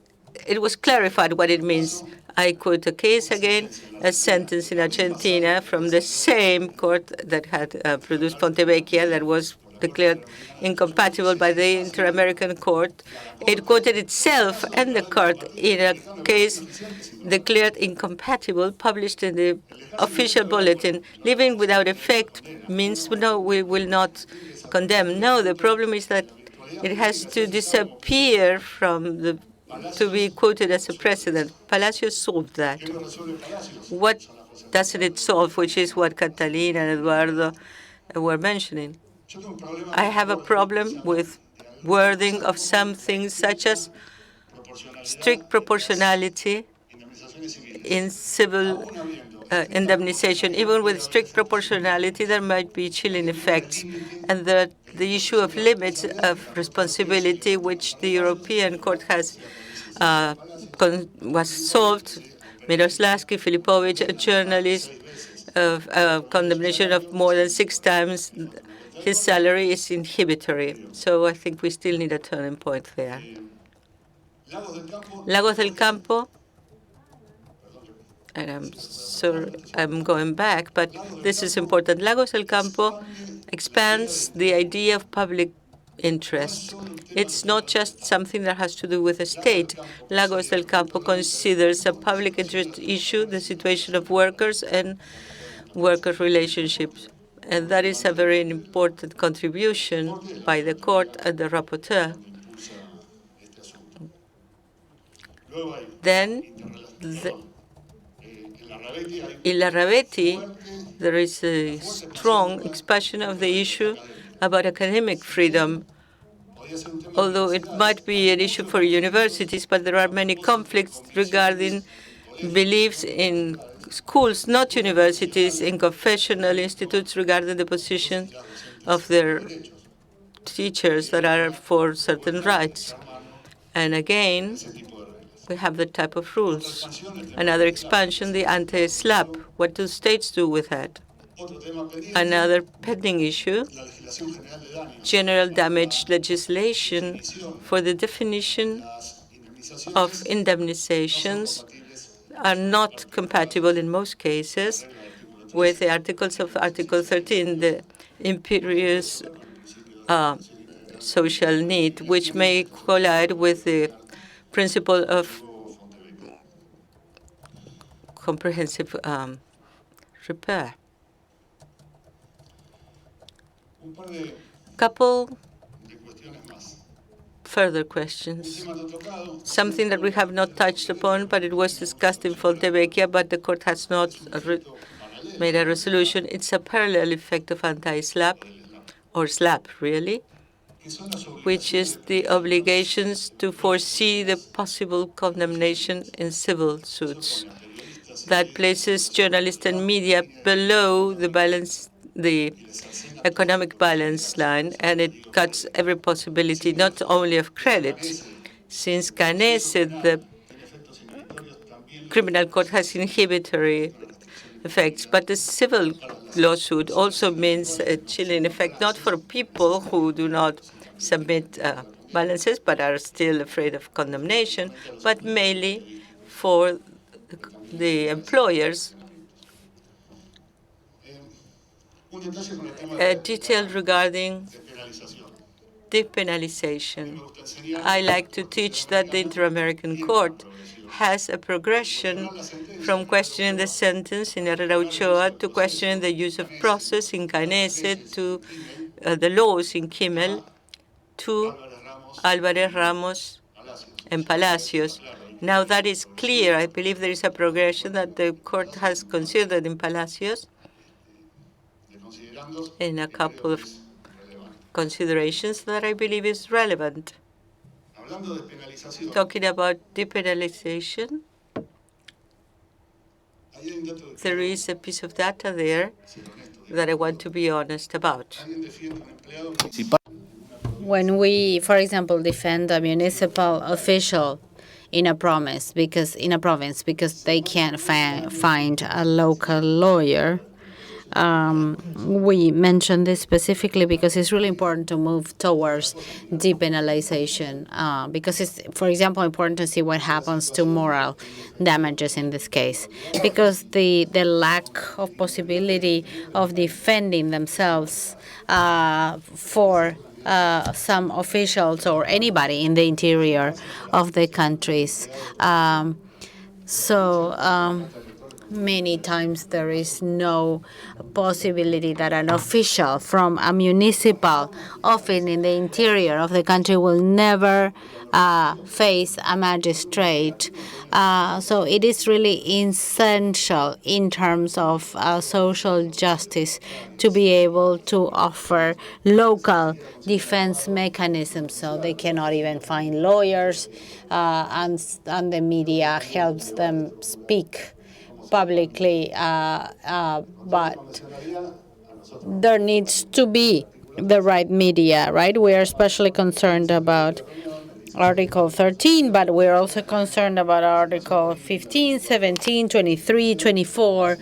It was clarified what it means. I quote a case again, a sentence in Argentina from the same court that had produced Fontevecchi that was declared incompatible by the Inter-American Court. It quoted itself and the court in a case declared incompatible, published in the official bulletin. Living without effect means, no, we will not condemn. No, the problem is that it has to disappear from to be quoted as a precedent. Palacios solved that. What doesn't it solve, which is what Catalina and Eduardo were mentioning? I have a problem with wording of some things such as strict proportionality in civil indemnization. Even with strict proportionality, there might be chilling effects. And the issue of limits of responsibility, which the European Court has was solved. Miroslavsky, Filipovic, a journalist, of condemnation of more than 6 times his salary is inhibitory. So I think we still need a turning point there. Lagos del Campo, and I'm sorry, I'm going back, but this is important. Lagos del Campo expands the idea of public interest. It's not just something that has to do with the state. Lagos del Campo considers a public interest issue the situation of workers and worker relationships. And that is a very important contribution by the court and the rapporteur. Then, in La Ravetti, there is a strong expansion of the issue about academic freedom, although it might be an issue for universities, but there are many conflicts regarding beliefs in schools, not universities, in confessional institutes regarding the position of their teachers that are for certain rights. And again, we have the type of rules. Another expansion, the anti-SLAPP. What do states do with that? Another pending issue, general damage legislation for the definition of indemnizations are not compatible in most cases with the articles of Article 13, the imperious social need, which may collide with the principle of comprehensive repair. Couple further questions. Something that we have not touched upon, but it was discussed in Fontevecchia, but the court has not made a resolution. It's a parallel effect of anti-SLAPP, or SLAPP, really, which is the obligations to foresee the possible condemnation in civil suits. That places journalists and media below the economic balance line, and it cuts every possibility, not only of credit. Since Canese, the criminal court has inhibitory effects, but the civil lawsuit also means a chilling effect, not for people who do not submit balances but are still afraid of condemnation, but mainly for the employers. A detail regarding depenalization. I like to teach that the Interamerican Court has a progression from questioning the sentence in Herrera Ochoa to questioning the use of process in Canese to the laws in Kimmel to Álvarez Ramos and Palacios. Now that is clear. I believe there is a progression that the court has considered in Palacios in a couple of considerations that I believe is relevant. Talking about depenalization, there is a piece of data there that I want to be honest about. When we, for example, defend a municipal official in a province because they can't find a local lawyer, we mention this specifically because it's really important to move towards depenalization, because it's, for example, important to see what happens to moral damages in this case, because the lack of possibility of defending themselves for some officials or anybody in the interior of the countries. Many times there is no possibility that an official from a municipal office in the interior of the country will never face a magistrate. So it is really essential in terms of social justice to be able to offer local defense mechanisms, so they cannot even find lawyers, and the media helps them speak publicly, but there needs to be the right media, right? We are especially concerned about Article 13, but we're also concerned about Article 15, 17, 23, 24.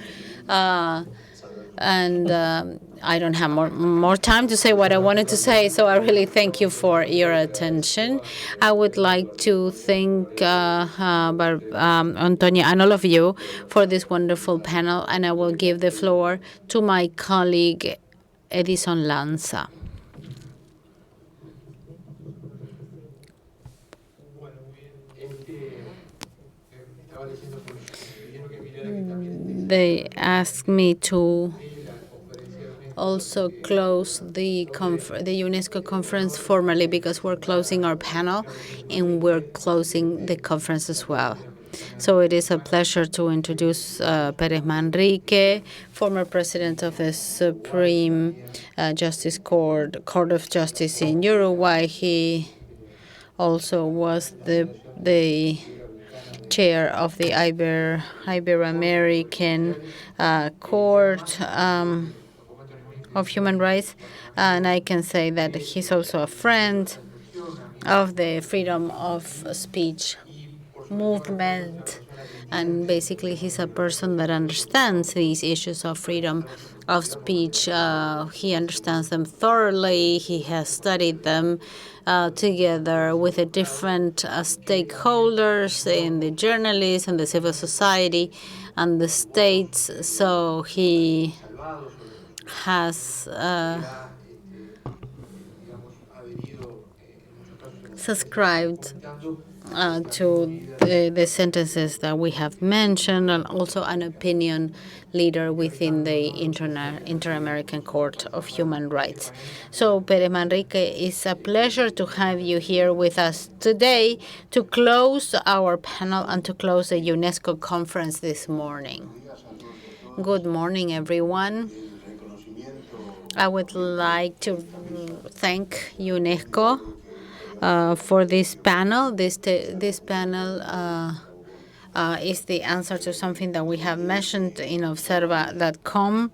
I don't have more time to say what I wanted to say, so I really thank you for your attention. I would like to thank Antonia and all of you for this wonderful panel, and I will give the floor to my colleague, Edison Lanza. They asked me to also close the UNESCO conference formally because we're closing our panel and we're closing the conference as well. So it is a pleasure to introduce Pérez Manrique, former president of the Supreme Justice Court of Justice in Uruguay. He also was the chair of the Ibero-American Court of Human Rights, and I can say that he's also a friend of the freedom of speech movement, and basically he's a person that understands these issues of freedom of speech. He understands them thoroughly. He has studied them together with the different stakeholders in the journalists and the civil society and the states. So he has subscribed to the sentences that we have mentioned, and also an opinion leader within the Interamerican Court of Human Rights. So, Pérez Manrique, it's a pleasure to have you here with us today to close our panel and to close the UNESCO conference this morning. Good morning, everyone. I would like to thank UNESCO for this panel. This panel is the answer to something that we have mentioned in Observa.com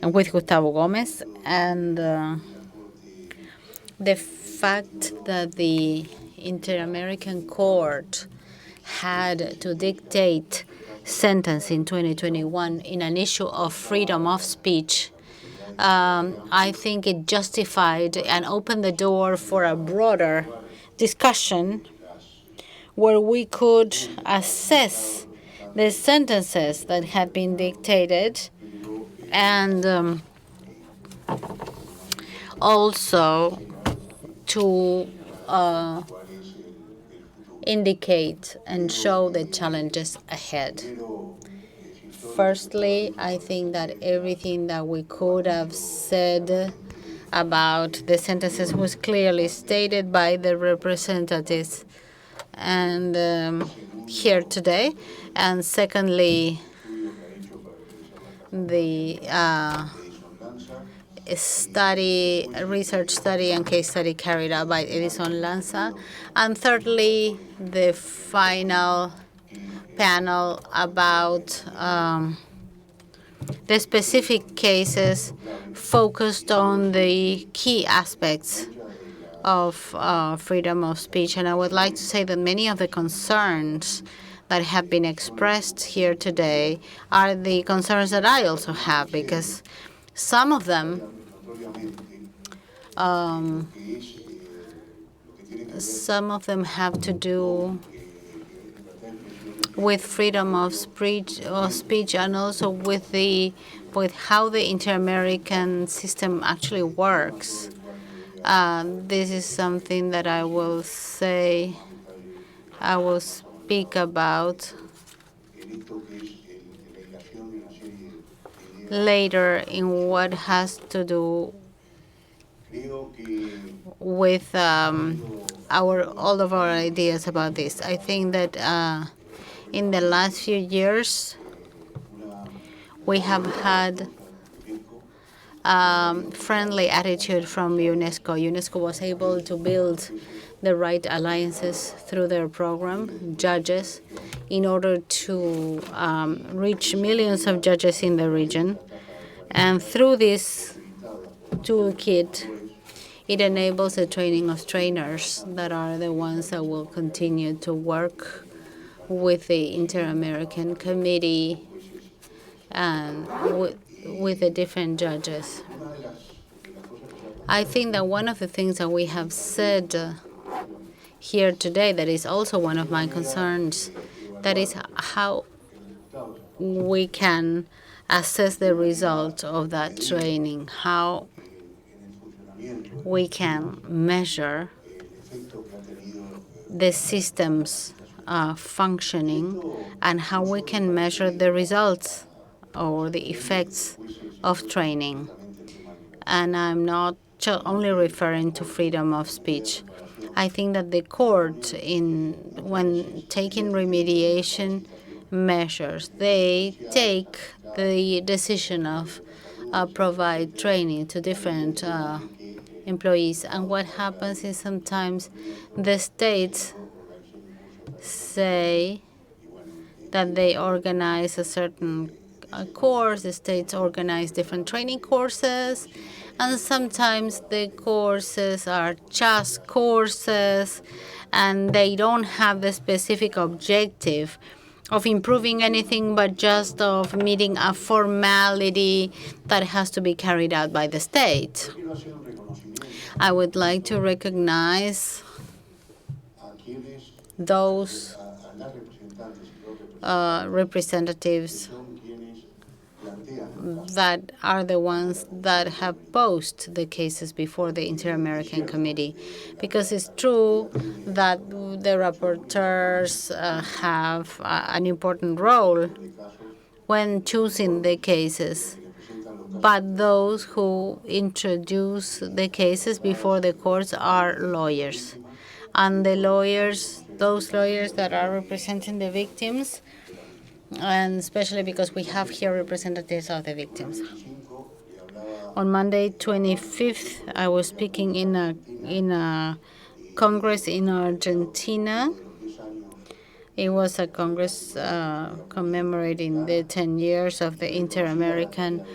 and with Gustavo Gomez, and the fact that the Interamerican Court had to dictate sentence in 2021 in an issue of freedom of speech. I think it justified and opened the door for a broader discussion where we could assess the sentences that have been dictated and also to indicate and show the challenges ahead. Firstly, I think that everything that we could have said about the sentences was clearly stated by the representatives and here today. And secondly, the research study and case study carried out by Edison Lanza. And thirdly, the final panel about the specific cases focused on the key aspects of freedom of speech. And I would like to say that many of the concerns that have been expressed here today are the concerns that I also have, because some of them have to do with freedom of speech and also with how the Interamerican system actually works. This is something that I will speak about later in what has to do with all of our ideas about this. I think that in the last few years, we have had friendly attitude from UNESCO. UNESCO was able to build the right alliances through their program, judges, in order to reach millions of judges in the region. And through this toolkit, it enables the training of trainers that are the ones that will continue to work with the Interamerican Committee and with the different judges. I think that one of the things that we have said here today that is also one of my concerns, that is how we can assess the result of that training, how we can measure the system's functioning, and how we can measure the results or the effects of training. And I'm not only referring to freedom of speech. I think that the court, when taking remediation measures, they take the decision of provide training to different employees. And what happens is sometimes the states say that they organize a certain course, the states organize different training courses, and sometimes the courses are just courses and they don't have the specific objective of improving anything, but just of meeting a formality that has to be carried out by the state. I would like to recognize those representatives that are the ones that have posed the cases before the Interamerican Committee. Because it's true that the rapporteurs have an important role when choosing the cases. But those who introduce the cases before the courts are lawyers. And the lawyers, those lawyers that are representing the victims, and especially because we have here representatives of the victims. On Monday, 25th, I was speaking in a congress in Argentina. It was a congress commemorating the 10 years of the Interamerican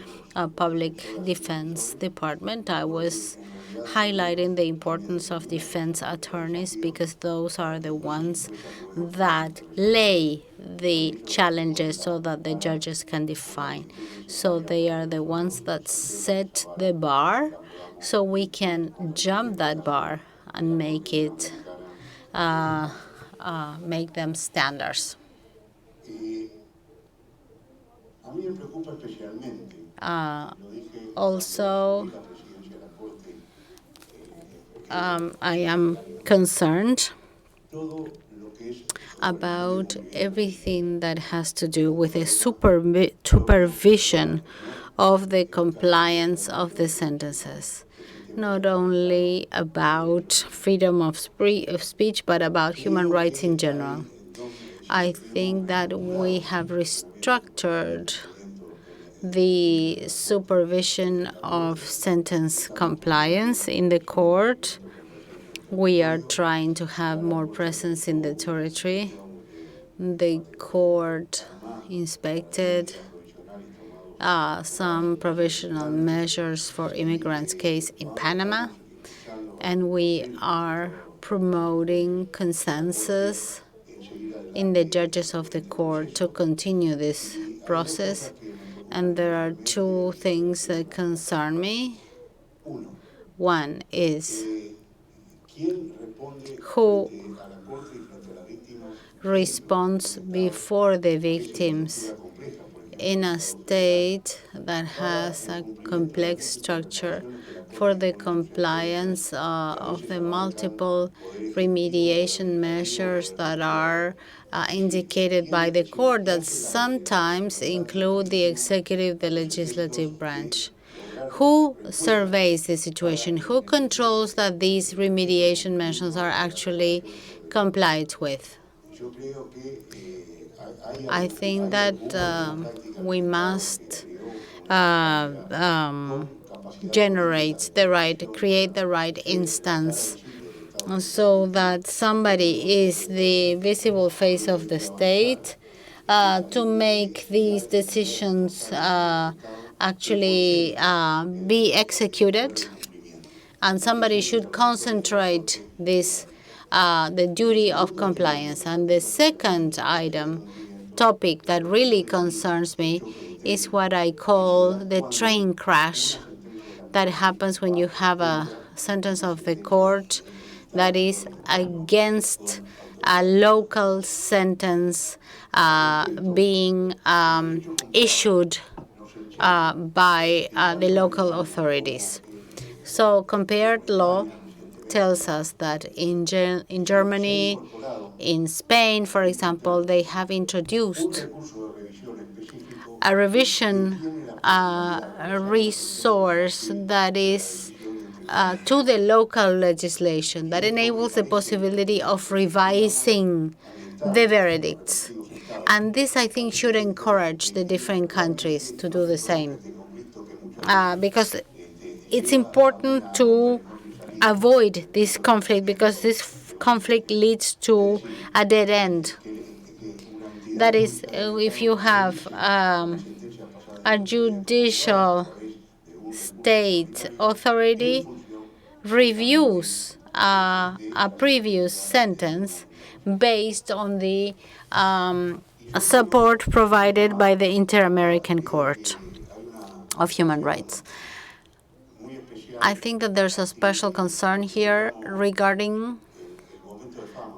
Public Defense Department. I was highlighting the importance of defense attorneys because those are the ones that lay the challenges so that the judges can define. So they are the ones that set the bar so we can jump that bar and make it make them standards. Also, I am concerned about everything that has to do with the supervision of the compliance of the sentences, not only about freedom of speech, but about human rights in general. I think that we have restructured the supervision of sentence compliance in the court. We are trying to have more presence in the territory. The court inspected some provisional measures for immigrants' case in Panama, and we are promoting consensus in the judges of the court to continue this process. And there are two things that concern me. One is who responds before the victims in a state that has a complex structure for the compliance of the multiple remediation measures that are indicated by the court that sometimes include the executive, the legislative branch. Who surveys the situation? Who controls that these remediation measures are actually complied with? I think that we must create the right instance so that somebody is the visible face of the state to make these decisions actually be executed, and somebody should concentrate this the duty of compliance. And the second topic that really concerns me is what I call the train crash that happens when you have a sentence of the court that is against a local sentence being issued by the local authorities. So compared law tells us that in Germany, in Spain, for example, they have introduced a revision resource that is to the local legislation that enables the possibility of revising the verdicts. And this, I think, should encourage the different countries to do the same, because it's important to avoid this conflict, because this conflict leads to a dead end. That is, if you have a judicial state authority reviews a previous sentence based on the support provided by the Interamerican Court of Human Rights. I think that there's a special concern here regarding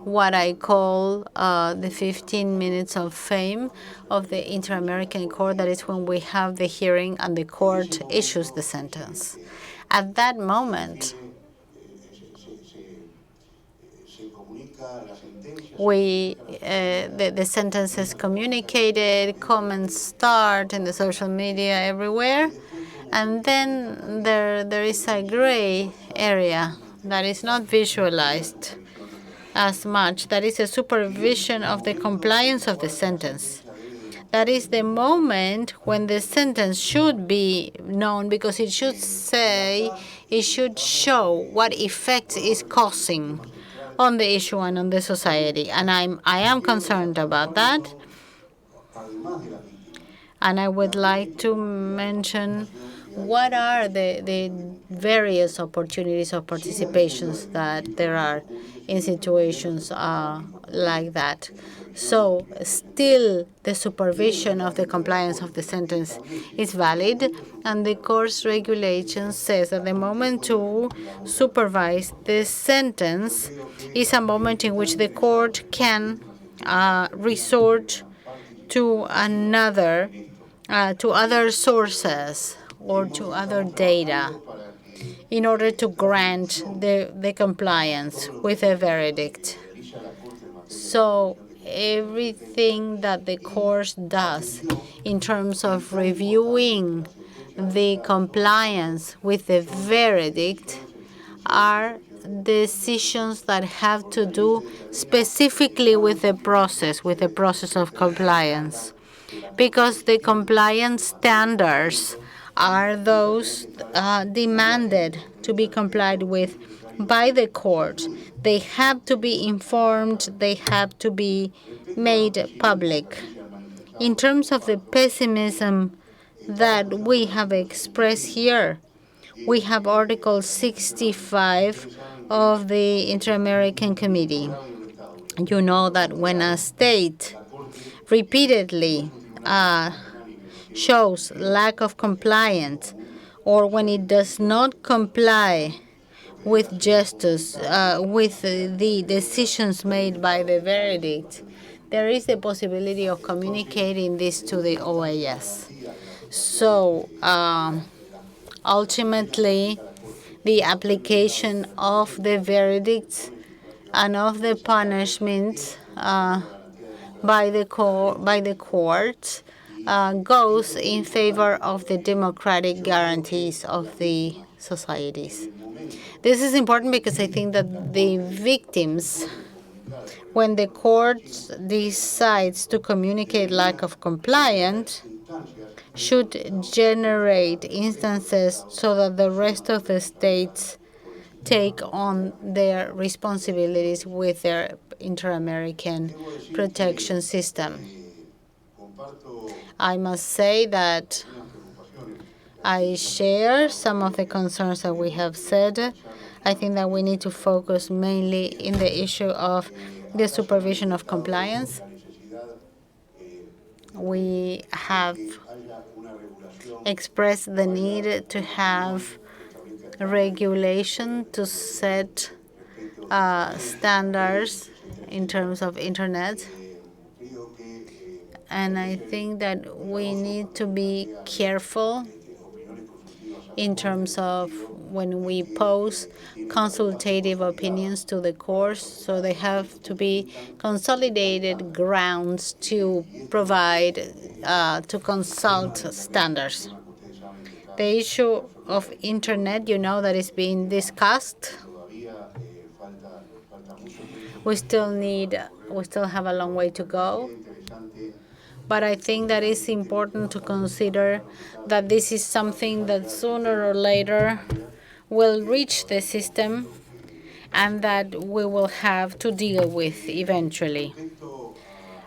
what I call the 15 minutes of fame of the Interamerican Court. That is when we have the hearing and the court issues the sentence. At that moment, the sentence is communicated, comments start in the social media everywhere, and then there is a gray area that is not visualized as much. That is a supervision of the compliance of the sentence. That is the moment when the sentence should be known, because it should show what effect is causing on the issue and on the society. And I am concerned about that. And I would like to mention what are the various opportunities of participations that there are in situations like that. So still the supervision of the compliance of the sentence is valid, and the court's regulation says that the moment to supervise the sentence is a moment in which the court can resort to other sources or to other data in order to grant the compliance with a verdict. So everything that the court does in terms of reviewing the compliance with the verdict are decisions that have to do specifically with the process of compliance, because the compliance standards are those demanded to be complied with by the court. They have to be informed, they have to be made public. In terms of the pessimism that we have expressed here, we have Article 65 of the Interamerican Committee. You know that when a state repeatedly shows lack of compliance, or when it does not comply with justice, with the decisions made by the verdict, there is the possibility of communicating this to the OAS. So ultimately, the application of the verdicts and of the punishments by the courts goes in favor of the democratic guarantees of the societies. This is important because I think that the victims, when the court decides to communicate lack of compliance, should generate instances so that the rest of the states take on their responsibilities with their Interamerican protection system. I must say that I share some of the concerns that we have said. I think that we need to focus mainly in the issue of the supervision of compliance. We have expressed the need to have regulation to set standards in terms of internet. And I think that we need to be careful in terms of when we pose consultative opinions to the courts, so they have to be consolidated grounds to provide, to consult standards. The issue of internet, that is being discussed. We still have a long way to go. But I think that it's important to consider that this is something that sooner or later will reach the system and that we will have to deal with eventually.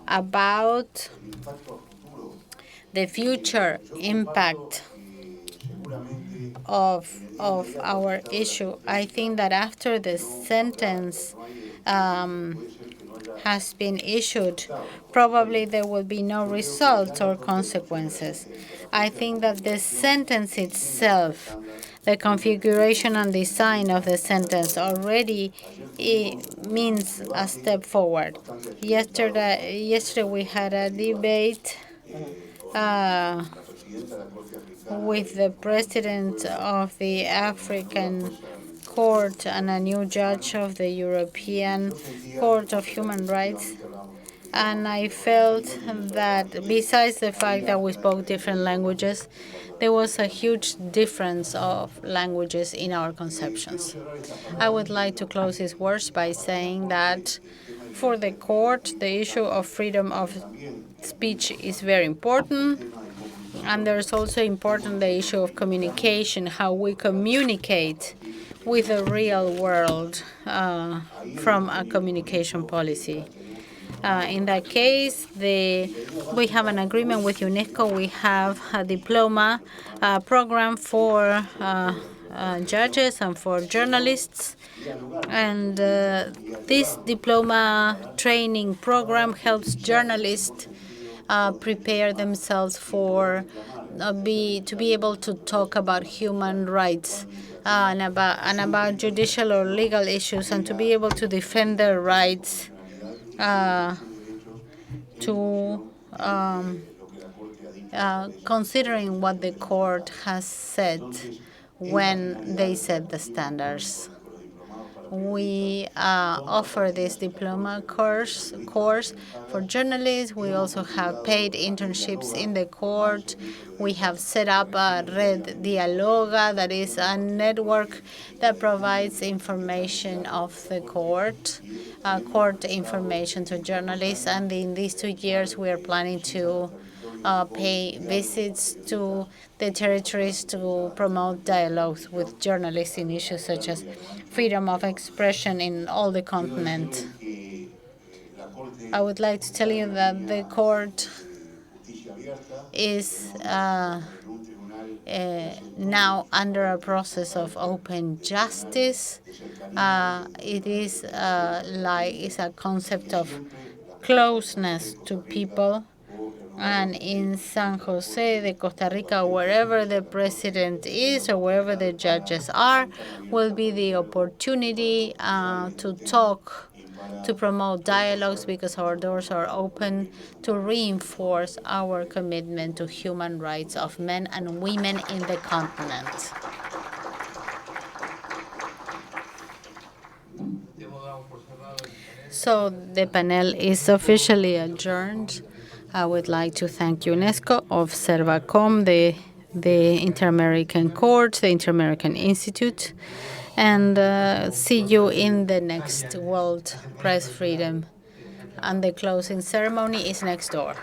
About the future impact of our issue, I think that after the sentence has been issued, probably there will be no results or consequences. I think that the sentence itself, the configuration and design of the sentence already means a step forward. Yesterday we had a debate with the president of the African Court and a new judge of the European Court of Human Rights. And I felt that besides the fact that we spoke different languages, there was a huge difference of languages in our conceptions. I would like to close these words by saying that for the court, the issue of freedom of speech is very important. And there's also important the issue of communication, how we communicate with the real world from a communication policy. In that case, we have an agreement with Unesco. We have a diploma program for judges and for journalists. And this diploma training program helps journalists prepare themselves to be able to talk about human rights and about judicial or legal issues, and to be able to defend their rights considering what the court has said when they set the standards. We offer this diploma course for journalists. We also have paid internships in the court. We have set up a Red Dialoga, that is a network that provides information of the court information to journalists. And in these 2 years, we are planning to pay visits to the territories to promote dialogues with journalists in issues such as freedom of expression in all the continent. I would like to tell you that the court is now under a process of open justice. It is it's a concept of closeness to people. And in San Jose de Costa Rica, wherever the president is or wherever the judges are, will be the opportunity to talk, to promote dialogues, because our doors are open to reinforce our commitment to human rights of men and women in the continent. So the panel is officially adjourned. I would like to thank UNESCO, OBSERVACOM, the Interamerican Court, the Interamerican Institute, and see you in the next World Press Freedom. And the closing ceremony is next door.